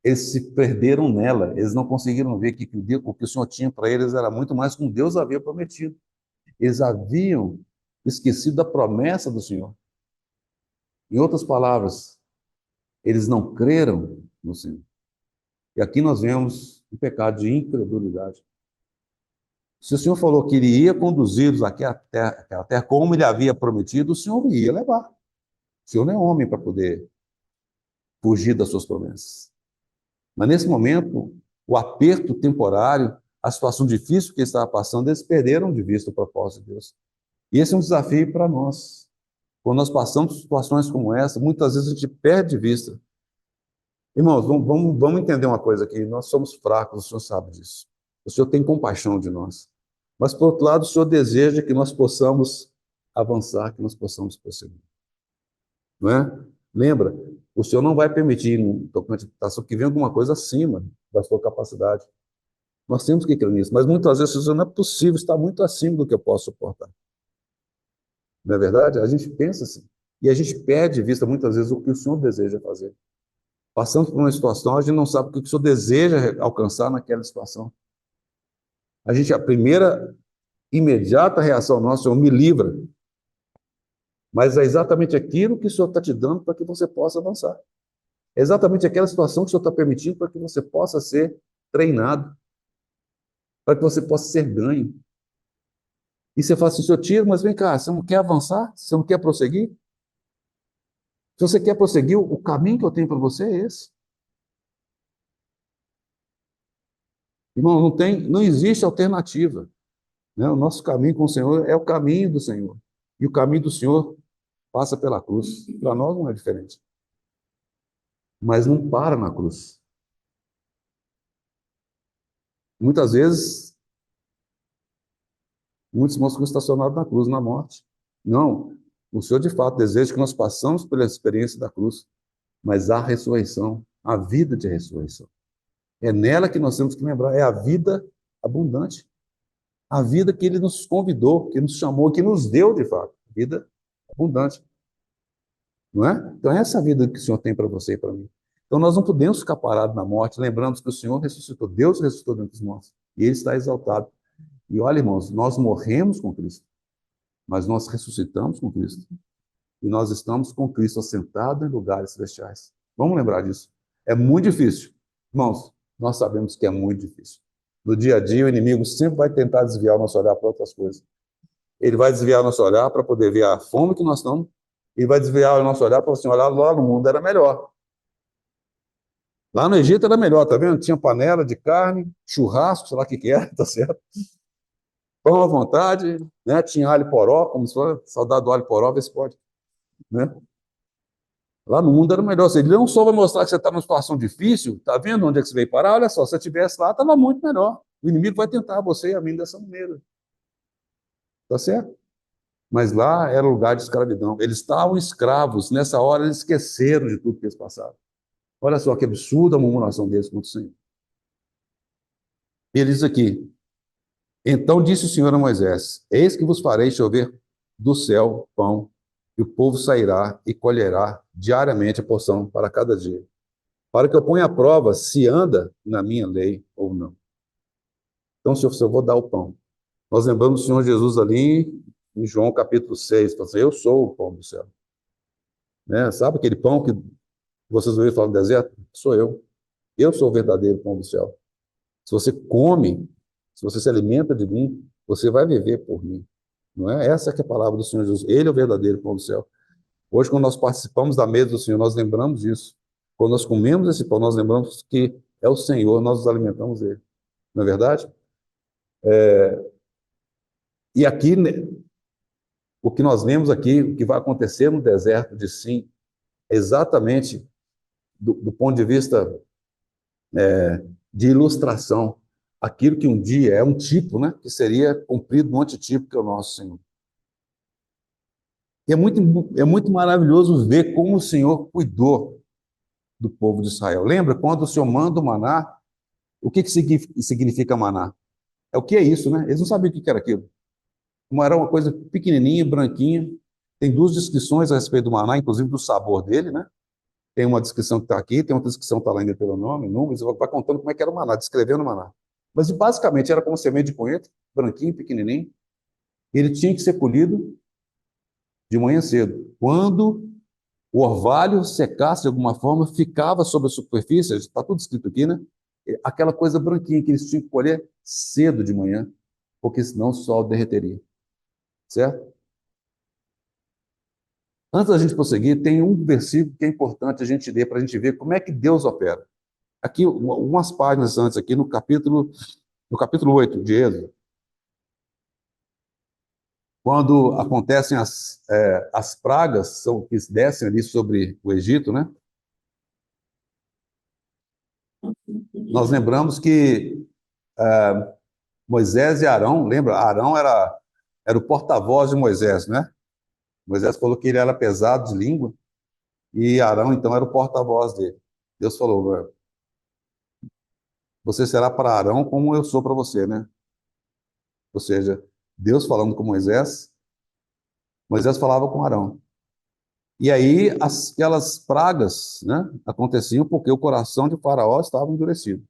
eles se perderam nela, eles não conseguiram ver que o que o Senhor tinha para eles era muito mais como Deus havia prometido. Eles haviam esquecido da promessa do Senhor. Em outras palavras, eles não creram no Senhor. E aqui nós vemos o pecado de incredulidade. Se o Senhor falou que ele ia conduzi-los aqui à terra como ele havia prometido, o Senhor ia levar. O Senhor não é homem para poder fugir das suas promessas. Mas nesse momento, o aperto temporário, a situação difícil que ele estava passando, eles perderam de vista o propósito de Deus. E esse é um desafio para nós. Quando nós passamos por situações como essa, muitas vezes a gente perde de vista. Irmãos, vamos entender uma coisa aqui. Nós somos fracos, o Senhor sabe disso. O Senhor tem compaixão de nós. Mas, por outro lado, o Senhor deseja que nós possamos avançar, que nós possamos prosseguir. Não é? Lembra, o Senhor não vai permitir, no tocante à tentação, que venha alguma coisa acima da sua capacidade. Nós temos que crer nisso. Mas muitas vezes isso não é possível, está muito acima do que eu posso suportar. Não é verdade? A gente pensa assim. E a gente perde de vista, muitas vezes, o que o Senhor deseja fazer. Passamos por uma situação, a gente não sabe o que o Senhor deseja alcançar naquela situação. A primeira imediata reação nossa, Senhor, me livra. Mas é exatamente aquilo que o Senhor está te dando para que você possa avançar. É exatamente aquela situação que o Senhor está permitindo para que você possa ser treinado, para que você possa ser ganho. E você fala assim, Senhor, tira, mas vem cá, você não quer avançar? Você não quer prosseguir? Se você quer prosseguir, o caminho que eu tenho para você é esse. Irmão, não existe alternativa. Né? O nosso caminho com o Senhor é o caminho do Senhor. E o caminho do Senhor passa pela cruz. Para nós não é diferente. Mas não para na cruz. Muitas vezes, muitos irmãos ficam estacionados na cruz, na morte. Não, o Senhor de fato deseja que nós passamos pela experiência da cruz, mas a ressurreição, a vida de ressurreição. É nela que nós temos que lembrar, é a vida abundante. A vida que Ele nos convidou, que nos chamou, que nos deu de fato. Vida abundante. Não é? Então é essa vida que o Senhor tem para você e para mim. Então nós não podemos ficar parados na morte, lembrando que o Senhor ressuscitou, Deus ressuscitou dentre os mortos, e Ele está exaltado. E olha, irmãos, nós morremos com Cristo, mas nós ressuscitamos com Cristo. E nós estamos com Cristo assentado em lugares celestiais. Vamos lembrar disso. É muito difícil. Irmãos, nós sabemos que é muito difícil. No dia a dia, o inimigo sempre vai tentar desviar o nosso olhar para outras coisas. Ele vai desviar o nosso olhar para poder ver a fome que nós estamos. Ele vai desviar o nosso olhar para assim, olhar lá no mundo era melhor. Lá no Egito era melhor, tá vendo? Tinha panela de carne, churrasco, sei lá o que era, tá certo? Pão à vontade, né? Tinha alho poró, como se fosse saudade do alho poró, vê se pode. Né? Lá no mundo era melhor. Ele não só vai mostrar que você está numa situação difícil, tá vendo onde é que você veio parar? Olha só, se você estivesse lá, estava muito melhor. O inimigo vai tentar você e a mim dessa maneira. Tá certo? Mas lá era lugar de escravidão. Eles estavam escravos. Nessa hora eles esqueceram de tudo que eles passaram. Olha só que absurda a murmuração deles contra o Senhor. Ele diz aqui: então disse o Senhor a Moisés: eis que vos farei chover do céu pão, e o povo sairá e colherá diariamente a porção para cada dia, para que eu ponha à prova se anda na minha lei ou não. Então, Senhor, eu vou dar o pão. Nós lembramos do Senhor Jesus ali em João capítulo 6, falando assim, eu sou o pão do céu. Né? Sabe aquele pão que vocês ouviram falar no deserto? Sou eu. Eu sou o verdadeiro pão do céu. Se você come, se você se alimenta de mim, você vai viver por mim. Não é? Essa que é a palavra do Senhor Jesus. Ele é o verdadeiro pão do céu. Hoje, quando nós participamos da mesa do Senhor, nós lembramos disso. Quando nós comemos esse pão, nós lembramos que é o Senhor, nós nos alimentamos dele. Não é verdade? E aqui, o que nós vemos aqui, o que vai acontecer no deserto de Sim, é exatamente do ponto de vista de ilustração, aquilo que um dia é um tipo, né, que seria cumprido no antitípico que é o nosso Senhor. E é muito maravilhoso ver como o Senhor cuidou do povo de Israel. Lembra quando o Senhor manda o maná? O que significa maná? É o que é isso, né? Eles não sabiam o que era aquilo. Era uma coisa pequenininha, branquinha. Tem duas descrições a respeito do maná, inclusive do sabor dele, né? Tem uma descrição que está aqui, tem outra descrição que está lá ainda pelo nome, números, vai contando como é que era o maná, descrevendo o maná. Mas basicamente era como semente de coentro, branquinho, pequenininho. Ele tinha que ser colhido de manhã cedo. Quando o orvalho secasse de alguma forma, ficava sobre a superfície, está tudo escrito aqui, né? Aquela coisa branquinha que eles tinham que colher cedo de manhã, porque senão o sol derreteria. Certo? Antes da gente prosseguir, tem um versículo que é importante a gente ler para a gente ver como é que Deus opera. Aqui, umas páginas antes, aqui no capítulo 8 de Êxodo, quando acontecem as pragas que descem ali sobre o Egito, né? Nós lembramos que Moisés e Arão, lembra? Arão era o porta-voz de Moisés, né? Moisés falou que ele era pesado de língua, e Arão, então, era o porta-voz dele. Deus falou, você será para Arão como eu sou para você, né? Ou seja, Deus falando com Moisés, Moisés falava com Arão. E aí, aquelas pragas, né, aconteciam porque o coração de Faraó estava endurecido.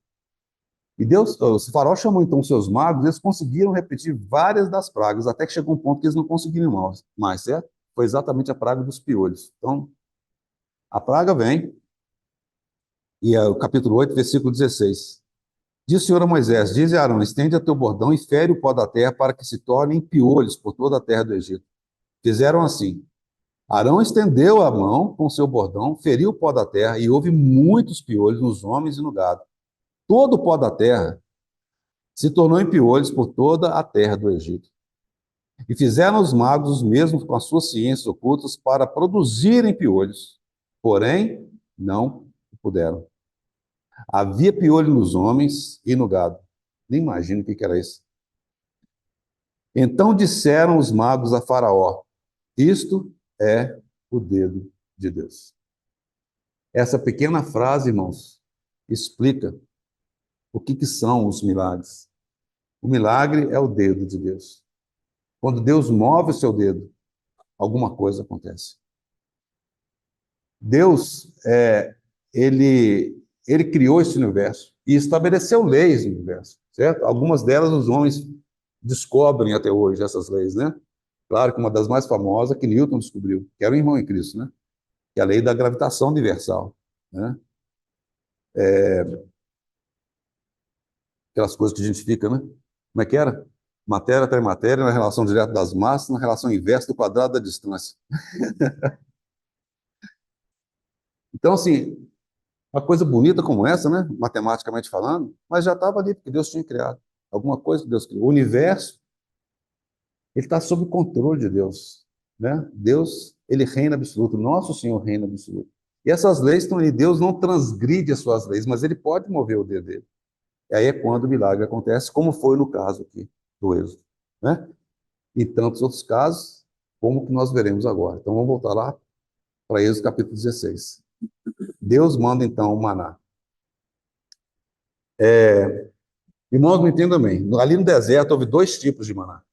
E Deus, o Faraó chamou então seus magos, eles conseguiram repetir várias das pragas, até que chegou um ponto que eles não conseguiram mais, certo? Foi exatamente a praga dos piolhos. Então, a praga vem, e é o capítulo 8, versículo 16. Diz o Senhor a Moisés, diz a Arão, estende a teu bordão e fere o pó da terra para que se tornem piolhos por toda a terra do Egito. Fizeram assim. Arão estendeu a mão com seu bordão, feriu o pó da terra e houve muitos piolhos nos homens e no gado. Todo o pó da terra se tornou em piolhos por toda a terra do Egito. E fizeram os magos os mesmos com as suas ciências ocultas para produzirem piolhos, porém não puderam. Havia piolho nos homens e no gado. Nem imagino o que era isso. Então disseram os magos a Faraó, isto é o dedo de Deus. Essa pequena frase, irmãos, explica o que são os milagres. O milagre é o dedo de Deus. Quando Deus move o seu dedo, alguma coisa acontece. Deus, ele criou esse universo e estabeleceu leis no universo, certo? Algumas delas os homens descobrem até hoje, essas leis, né? Claro que uma das mais famosas que Newton descobriu, que era um irmão em Cristo, né? Que é a lei da gravitação universal, né? Aquelas coisas que a gente fica, né? Como é que era? Matéria atrai matéria na relação direta das massas, na relação inversa do quadrado da distância. Então, assim, uma coisa bonita como essa, né? Matematicamente falando, mas já estava ali, porque Deus tinha criado. Alguma coisa que Deus criou. O universo, ele está sob o controle de Deus, né? Deus, ele reina absoluto. Nosso Senhor reina absoluto. E essas leis estão ali. Deus não transgride as suas leis, mas ele pode mover o dedo dele. E aí é quando o milagre acontece, como foi no caso aqui do Êxodo, né? E tantos outros casos, como que nós veremos agora. Então vamos voltar lá para Êxodo capítulo 16. Deus manda então o maná. Irmãos, me entendam bem. Ali no deserto houve dois tipos de maná.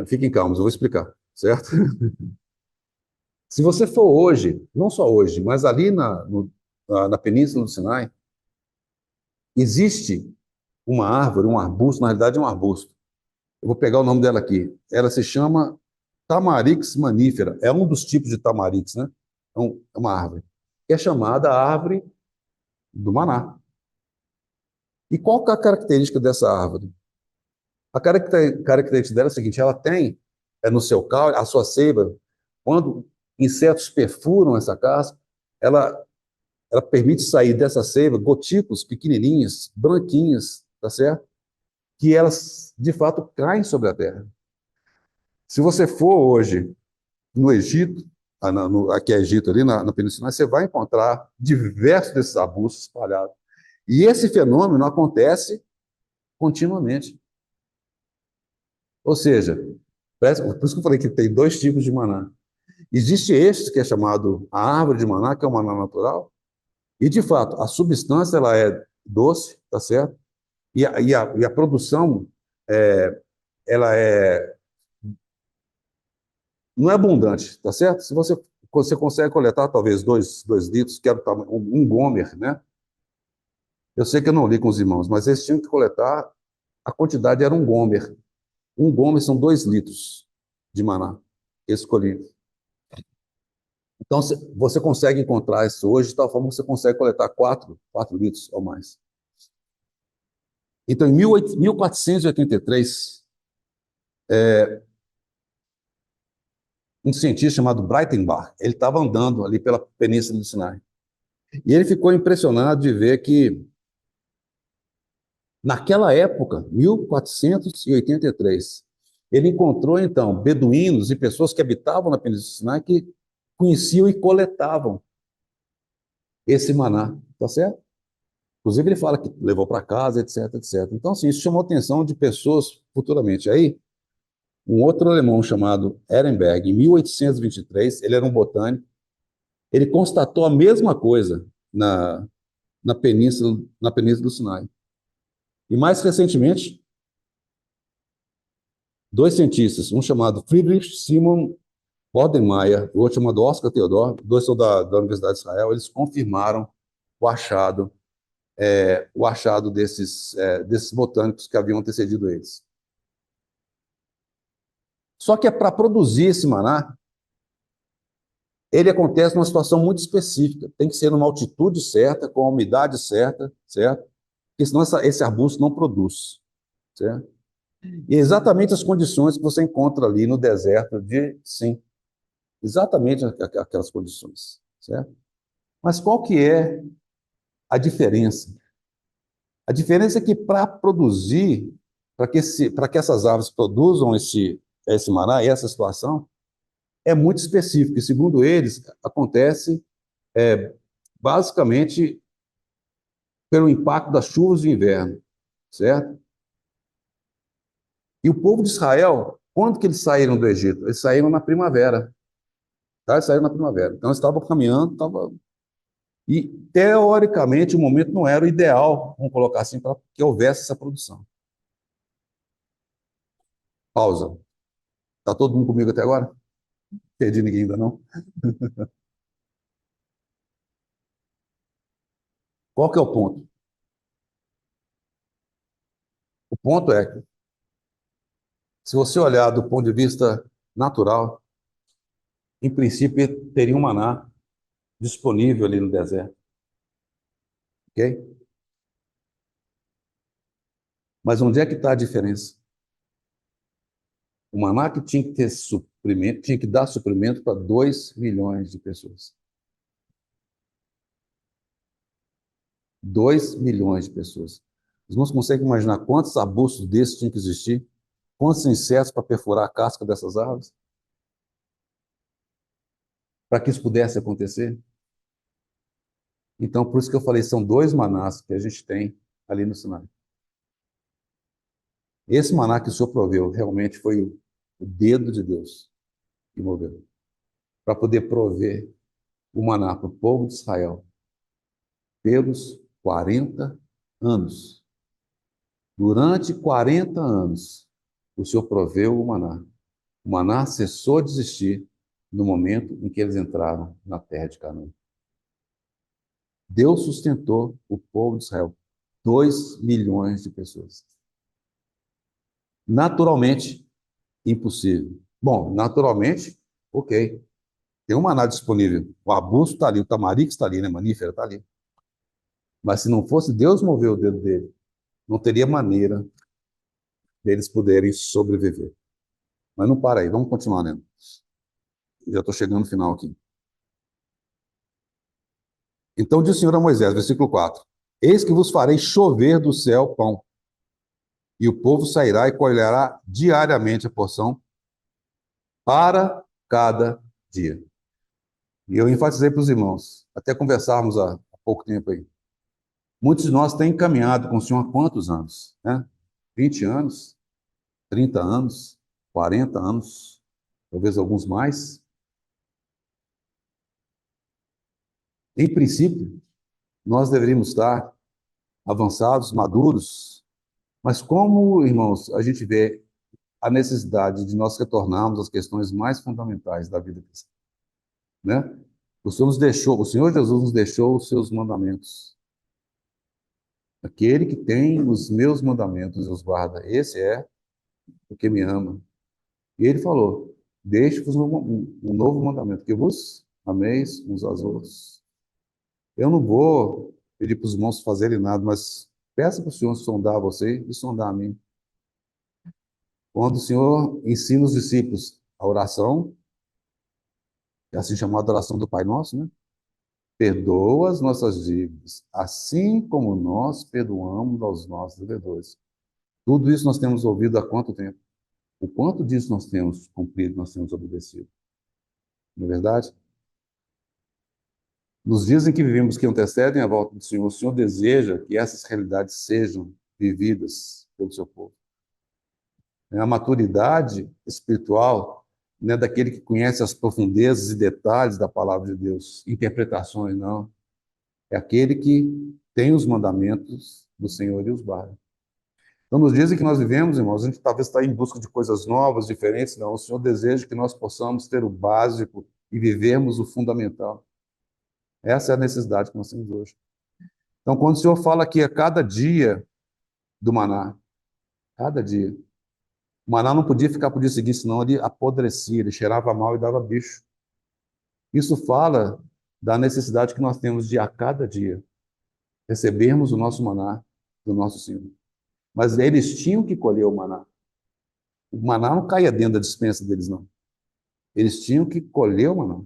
Fiquem calmos, eu vou explicar, certo? Se você for hoje, não só hoje, mas ali na Península do Sinai, existe uma árvore, um arbusto, na realidade é um arbusto. Eu vou pegar o nome dela aqui. Ela se chama Tamarix manifera. É um dos tipos de tamarix, né? É uma árvore. É chamada árvore do maná. E qual que é a característica dessa árvore? A característica dela é a seguinte: ela tem no seu caule, a sua seiva, quando insetos perfuram essa casca, ela, ela permite sair dessa seiva gotículas pequenininhas, branquinhas, tá certo? Que elas, de fato, caem sobre a terra. Se você for hoje no Egito, aqui é Egito, ali na Península, você vai encontrar diversos desses arbustos espalhados. E esse fenômeno acontece continuamente. Ou seja, por isso que eu falei que tem dois tipos de maná. Existe este que é chamado a árvore de maná, que é o maná natural, e de fato a substância ela é doce, tá certo? E a produção é, ela não é abundante, tá certo? Se você consegue coletar talvez 2 litros, que era um gomer, né? Eu sei que eu não li com os irmãos, mas eles tinham que coletar, a quantidade era um gomer. Um gomer são 2 litros de maná. Eles colhiam. Então, você consegue encontrar isso hoje, de tal forma que você consegue coletar 4 litros ou mais. Então, em 1483, um cientista chamado Breitenbach, ele estava andando ali pela Península do Sinai. E ele ficou impressionado de ver que, naquela época, 1483, ele encontrou, então, beduínos e pessoas que habitavam na Península do Sinai que conheciam e coletavam esse maná, tá certo? Inclusive, ele fala que levou para casa, etc, etc. Então, assim, isso chamou a atenção de pessoas futuramente. Aí, um outro alemão chamado Ehrenberg, em 1823, ele era um botânico, ele constatou a mesma coisa na Península do Sinai. E mais recentemente, dois cientistas, um chamado Friedrich Simon Bodenmeier, o outro chamado Oscar Theodor, dois são da Universidade de Israel, eles confirmaram o achado, desses botânicos que haviam antecedido eles. Só que para produzir esse maná, ele acontece numa situação muito específica. Tem que ser numa altitude certa, com a umidade certa, certo? Porque senão esse arbusto não produz, certo? E exatamente as condições que você encontra ali no deserto sim, exatamente aquelas condições, certo? Mas qual que é a diferença? A diferença é que para produzir, para que essas árvores produzam esse maná, essa situação, é muito específico. E, segundo eles, acontece basicamente pelo impacto das chuvas de inverno, certo? E o povo de Israel, quando que eles saíram do Egito? Eles saíram na primavera, tá? Eles saíram na primavera. Então, eles estavam caminhando, e, teoricamente, o momento não era o ideal, vamos colocar assim, para que houvesse essa produção. Pausa. Está todo mundo comigo até agora? Perdi ninguém ainda não? Qual que é o ponto? O ponto é que, se você olhar do ponto de vista natural, em princípio, teria um maná disponível ali no deserto, ok? Mas onde é que está a diferença? O maná que tinha que ter suprimento, tinha que dar suprimento para 2 milhões de pessoas. 2 milhões de pessoas. Os irmãos conseguem imaginar quantos arbustos desses tinham que existir? Quantos insetos para perfurar a casca dessas árvores? Para que isso pudesse acontecer? Então, por isso que eu falei, são 2 manás que a gente tem ali no Sinai. Esse maná que o Senhor proveu realmente foi o dedo de Deus que moveu, para poder prover o maná para o povo de Israel pelos 40 anos. Durante 40 anos, o Senhor proveu o maná. O maná cessou de existir no momento em que eles entraram na terra de Canaã. Deus sustentou o povo de Israel, 2 milhões de pessoas. Naturalmente, impossível. Bom, naturalmente, ok. Tem um maná disponível. O abuso está ali, o tamarix está ali, né? Manífera está ali. Mas se não fosse Deus mover o dedo dele, não teria maneira deles poderem sobreviver. Mas não para aí, vamos continuar lendo. Já estou chegando no final aqui. Então disse o Senhor a Moisés, versículo 4: Eis que vos farei chover do céu pão, e o povo sairá e colherá diariamente a porção para cada dia. E eu enfatizei para os irmãos, até conversarmos há pouco tempo aí. Muitos de nós têm caminhado com o Senhor há quantos anos? Né? 20 anos, 30 anos, 40 anos, talvez alguns mais. Em princípio, nós deveríamos estar avançados, maduros, mas como, irmãos, a gente vê a necessidade de nós retornarmos às questões mais fundamentais da vida cristã, né? O Senhor nos deixou, o Senhor Jesus nos deixou os seus mandamentos. Aquele que tem os meus mandamentos e os guarda, esse é o que me ama. E ele falou: deixe-vos um novo mandamento, que vos ameis uns aos outros. Eu não vou pedir para os irmãos fazerem nada, mas peça para o Senhor sondar você e sondar a mim. Quando o Senhor ensina os discípulos a oração, é assim chamada oração do Pai Nosso, né? Perdoa as nossas dívidas, assim como nós perdoamos aos nossos devedores. Tudo isso nós temos ouvido há quanto tempo? O quanto disso nós temos cumprido, nós temos obedecido? Não é verdade? Nos dias em que vivemos que antecedem a volta do Senhor, o Senhor deseja que essas realidades sejam vividas pelo seu povo. A maturidade espiritual não é daquele que conhece as profundezas e detalhes da palavra de Deus, interpretações, não. É aquele que tem os mandamentos do Senhor e os guarda. Então, nos dias em que nós vivemos, irmãos, a gente talvez está em busca de coisas novas, diferentes, não. O Senhor deseja que nós possamos ter o básico e vivermos o fundamental. Essa é a necessidade que nós temos hoje. Então, quando o Senhor fala que a cada dia do maná, cada dia, o maná não podia ficar para o dia seguinte, senão ele apodrecia, ele cheirava mal e dava bicho. Isso fala da necessidade que nós temos de, a cada dia, recebermos o nosso maná do nosso Senhor. Mas eles tinham que colher o maná. O maná não caía dentro da despensa deles, não. Eles tinham que colher o maná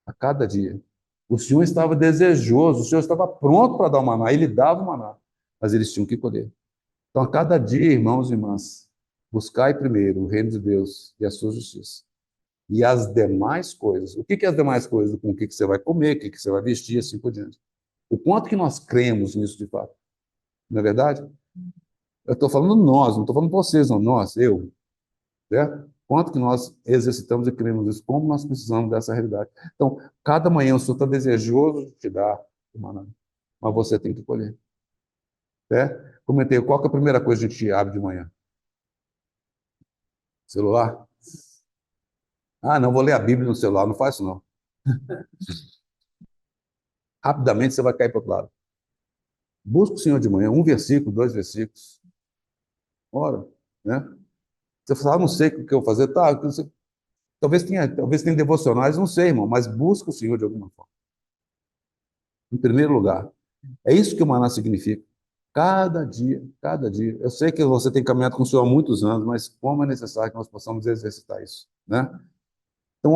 a cada dia. O Senhor estava desejoso, o Senhor estava pronto para dar o maná, ele dava o maná, mas eles tinham que colher. Então, a cada dia, irmãos e irmãs, buscai primeiro o reino de Deus e a sua justiça. E as demais coisas. O que é as demais coisas? Com o que você vai comer, o que você vai vestir, assim por diante. O quanto que nós cremos nisso de fato. Não é verdade? Eu estou falando nós, não estou falando vocês, não. Nós, eu. Certo? Quanto que nós exercitamos e cremos nisso, como nós precisamos dessa realidade. Então, cada manhã o Senhor está desejoso de te dar o maná, mas você tem que colher. Certo? Comentei, qual que é a primeira coisa que a gente abre de manhã? Celular? Ah, não, vou ler a Bíblia no celular, não faz isso não. Rapidamente você vai cair para o outro lado. Busca o Senhor de manhã, um versículo, 2 versículos. Ora, né? Você fala, não sei o que eu vou fazer. Tá, talvez tenha devocionais, não sei, irmão, mas busca o Senhor de alguma forma. Em primeiro lugar. É isso que o maná significa. Cada dia, cada dia. Eu sei que você tem caminhado com o Senhor há muitos anos, mas como é necessário que nós possamos exercitar isso, né? Então,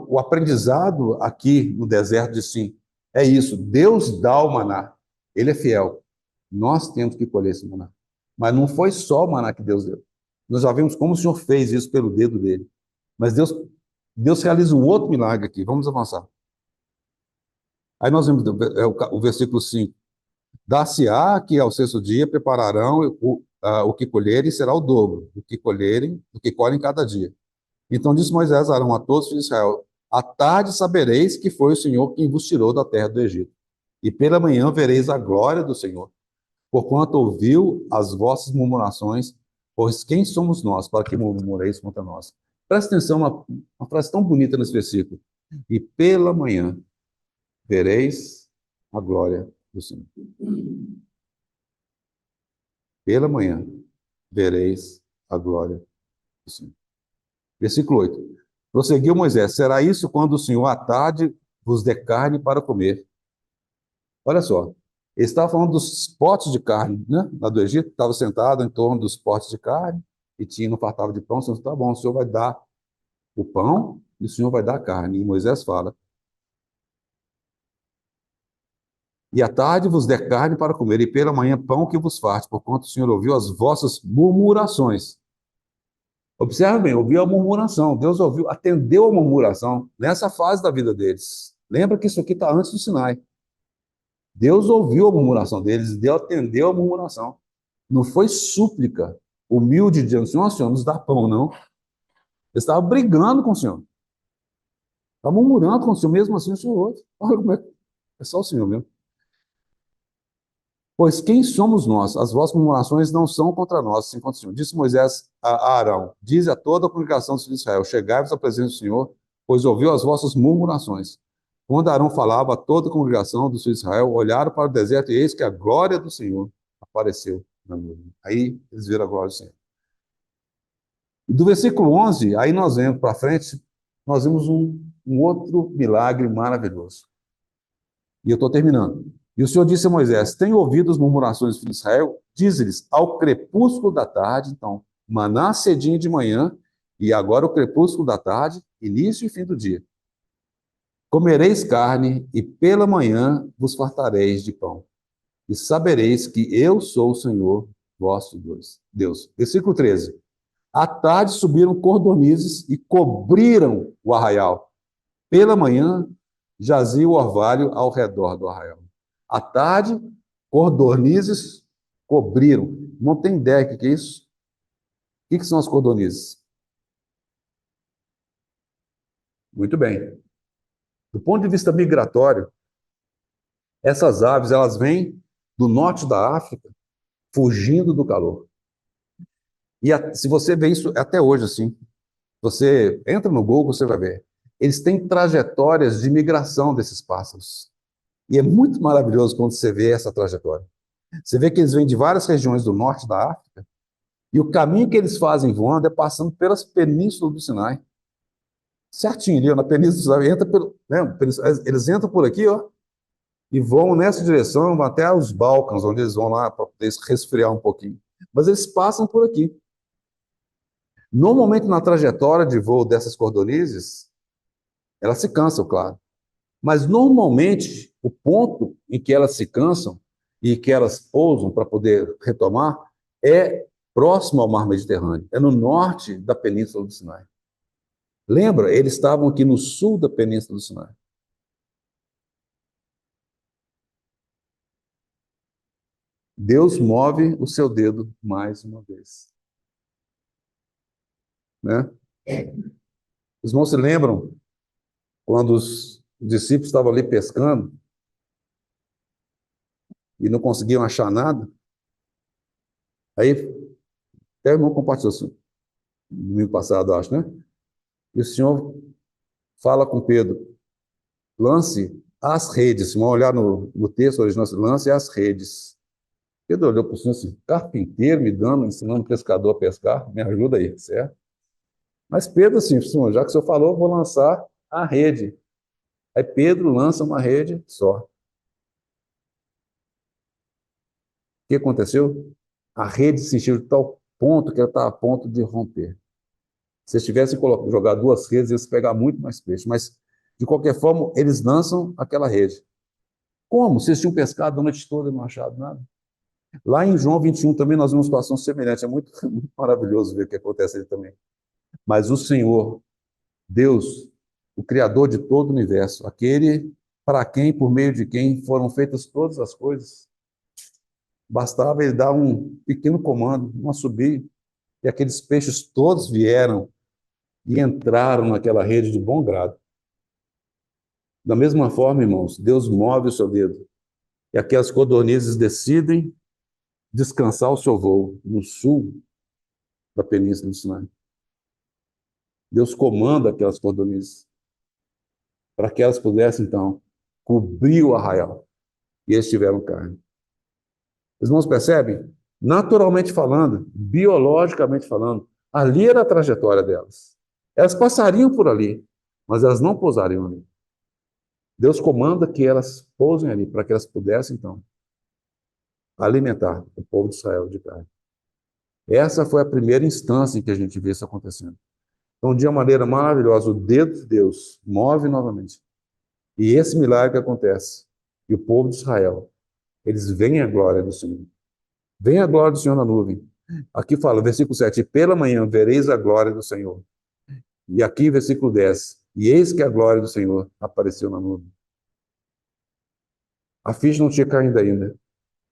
o aprendizado aqui no deserto de Sim é isso. Deus dá o maná. Ele é fiel. Nós temos que colher esse maná. Mas não foi só o maná que Deus deu. Nós já vimos como o Senhor fez isso pelo dedo dele. Mas Deus realiza um outro milagre aqui. Vamos avançar. Aí nós vemos o versículo 5. Dar-se-á que ao sexto dia prepararão o que colherem, será o dobro do que colherem, do que colhem cada dia. Então disse Moisés a Arão a todos os filhos de Israel: à tarde sabereis que foi o Senhor quem vos tirou da terra do Egito. E pela manhã vereis a glória do Senhor, porquanto ouviu as vossas murmurações, pois quem somos nós para que murmureis contra nós? Presta atenção, uma frase tão bonita nesse versículo. E pela manhã vereis a glória do Senhor. Pela manhã vereis a glória do Senhor. Versículo 8. Prosseguiu Moisés: será isso quando o Senhor à tarde vos der carne para comer? Olha só, ele estava falando dos potes de carne, né? Lá do Egito, estava sentado em torno dos potes de carne e tinha, não fartava de pão. O Senhor disse: tá bom, o Senhor vai dar o pão e o Senhor vai dar a carne. E Moisés fala: e à tarde vos der carne para comer, e pela manhã pão que vos farte, porquanto o Senhor ouviu as vossas murmurações. Observe bem, ouviu a murmuração. Deus ouviu, atendeu a murmuração nessa fase da vida deles. Lembra que isso aqui está antes do Sinai. Deus ouviu a murmuração deles, Deus atendeu a murmuração. Não foi súplica humilde diante do Senhor: Senhor, nos dá pão, não. Eles estavam brigando com o Senhor. Estavam murmurando com o Senhor, mesmo assim o Senhor outro. Olha como é só o Senhor mesmo. Pois quem somos nós? As vossas murmurações não são contra nós, sim contra o Senhor. Disse Moisés a Arão: dize a toda a congregação dos filhos de Israel: chegai-vos à presença do Senhor, pois ouviu as vossas murmurações. Quando Arão falava, toda a congregação dos filhos de Israel olharam para o deserto, e eis que a glória do Senhor apareceu na nuvem. Aí eles viram a glória do Senhor. E do versículo 11, aí nós vemos para frente, nós vemos um outro milagre maravilhoso. E eu estou terminando. E o Senhor disse a Moisés: tenho ouvido as murmurações dos filhos de Israel, dize-lhes, ao crepúsculo da tarde, então, maná cedinho de manhã, e agora o crepúsculo da tarde, início e fim do dia. Comereis carne, e pela manhã vos fartareis de pão. E sabereis que eu sou o Senhor, vosso Deus. Versículo 13. À tarde subiram cordonizes e cobriram o arraial. Pela manhã jazia o orvalho ao redor do arraial. À tarde, cordonizes cobriram. Não tem ideia do que é isso? O que são as cordonizes? Muito bem. Do ponto de vista migratório, essas aves, elas vêm do norte da África, fugindo do calor. E se você vê isso até hoje, assim, você entra no Google, você vai ver. Eles têm trajetórias de migração desses pássaros. E é muito maravilhoso quando você vê essa trajetória. Você vê que eles vêm de várias regiões do norte da África, e o caminho que eles fazem voando é passando pelas penínsulas do Sinai. Certinho ali, ó, na península do Sinai, eles entram por aqui, ó, e vão nessa direção, vão até os Balcãs, onde eles vão lá para poder resfriar um pouquinho. Mas eles passam por aqui. Normalmente, na trajetória de voo dessas cordonizes, elas se cansam, claro. Mas, normalmente, o ponto em que elas se cansam e que elas pousam para poder retomar é próximo ao mar Mediterrâneo. É no norte da Península do Sinai. Lembra? Eles estavam aqui no sul da Península do Sinai. Deus move o seu dedo mais uma vez. Né? Os irmãos se lembram quando os discípulos estavam ali pescando e não conseguiam achar nada? Aí, até o irmão compartilhou isso no domingo passado, acho, né? E o Senhor fala com Pedro: lance as redes. Se vão olhar no texto original, lance as redes. Pedro olhou para o Senhor assim: carpinteiro me dando, ensinando o pescador a pescar, me ajuda aí, certo? Mas Pedro assim: Senhor, já que o Senhor falou, vou lançar a rede. Aí Pedro lança uma rede só. O que aconteceu? A rede se encheu de tal ponto que ela estava a ponto de romper. Se eles tivessem jogado duas redes, eles pegar muito mais peixe. Mas, de qualquer forma, eles lançam aquela rede. Como? Vocês tinham pescado a noite toda e não acharam nada? Lá em João 21 também nós vemos uma situação semelhante. É muito, muito maravilhoso ver o que acontece ali também. Mas o Senhor, Deus, o Criador de todo o universo, aquele para quem, por meio de quem foram feitas todas as coisas. Bastava ele dar um pequeno comando, um assobio, e aqueles peixes todos vieram e entraram naquela rede de bom grado. Da mesma forma, irmãos, Deus move o seu dedo, e aquelas codornizes decidem descansar o seu voo no sul da Península do Sinai. Deus comanda aquelas codornizes para que elas pudessem, então, cobrir o arraial. E eles tiveram carne. Os irmãos percebem? Naturalmente falando, biologicamente falando, ali era a trajetória delas. Elas passariam por ali, mas elas não pousariam ali. Deus comanda que elas pousem ali, para que elas pudessem, então, alimentar o povo de Israel de carne. Essa foi a primeira instância em que a gente vê isso acontecendo. Então, de uma maneira maravilhosa, o dedo de Deus move novamente. E esse milagre acontece. E o povo de Israel, eles veem a glória do Senhor. Vem a glória do Senhor na nuvem. Aqui fala, versículo 7, pela manhã vereis a glória do Senhor. E aqui, versículo 10, e eis que a glória do Senhor apareceu na nuvem. A ficha não tinha caído ainda,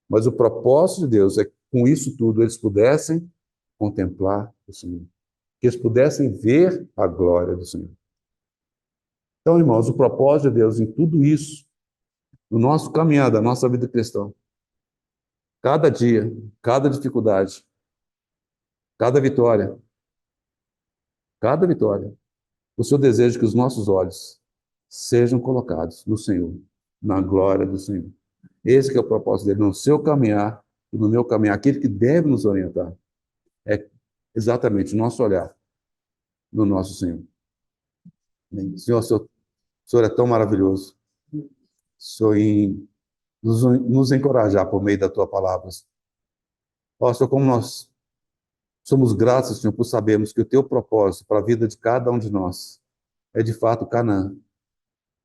mas o propósito de Deus é que com isso tudo eles pudessem contemplar o Senhor. Que eles pudessem ver a glória do Senhor. Então, irmãos, o propósito de Deus em tudo isso, no nosso caminhar, da nossa vida cristã, cada dia, cada dificuldade, cada vitória, o Senhor deseja que os nossos olhos sejam colocados no Senhor, na glória do Senhor. Esse que é o propósito dele, no seu caminhar e no meu caminhar. Aquele que deve nos orientar é exatamente o nosso olhar no nosso Senhor. Senhor, o Senhor é tão maravilhoso. O Senhor em nos encorajar por meio da tua palavra. Ó, Senhor, como nós somos gratos, Senhor, por sabermos que o teu propósito para a vida de cada um de nós é de fato Canaã.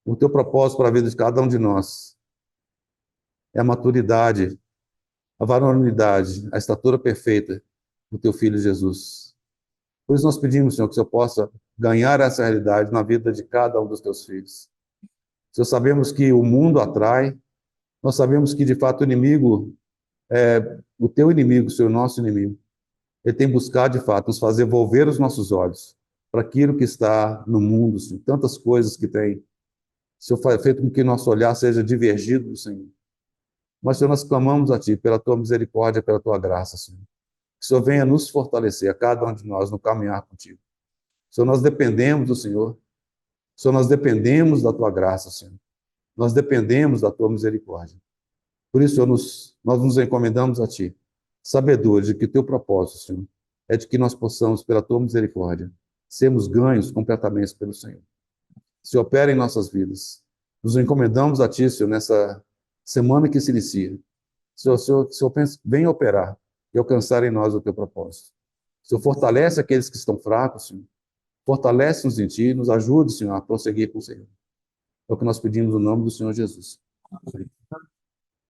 O teu propósito para a vida de cada um de nós é a maturidade, a varonilidade, a estatura perfeita do teu Filho Jesus. Por isso nós pedimos, Senhor, que o Senhor possa ganhar essa realidade na vida de cada um dos teus filhos. Senhor, sabemos que o mundo atrai, nós sabemos que, de fato, o inimigo é o teu inimigo, Senhor, o nosso inimigo. Ele tem buscado, de fato, nos fazer volver os nossos olhos para aquilo que está no mundo, Senhor. Tantas coisas que tem. Senhor, feito com que nosso olhar seja divergido do Senhor. Mas, Senhor, nós clamamos a Ti pela Tua misericórdia, pela Tua graça, Senhor. Que o Senhor venha nos fortalecer, a cada um de nós, no caminhar contigo. Senhor, nós dependemos do Senhor. Senhor, nós dependemos da Tua graça, Senhor. Nós dependemos da Tua misericórdia. Por isso, Senhor, nós nos encomendamos a Ti. Sabedoria de que Teu propósito, Senhor, é de que nós possamos, pela Tua misericórdia, sermos ganhos completamente pelo Senhor. Se opera em nossas vidas. Nos encomendamos a Ti, Senhor, nessa semana que se inicia. Senhor, venha operar e alcançar em nós o Teu propósito. Senhor, fortalece aqueles que estão fracos, Senhor. Fortalece-nos em Ti, nos ajude, Senhor, a prosseguir com o Senhor. É o que nós pedimos no nome do Senhor Jesus. Amém.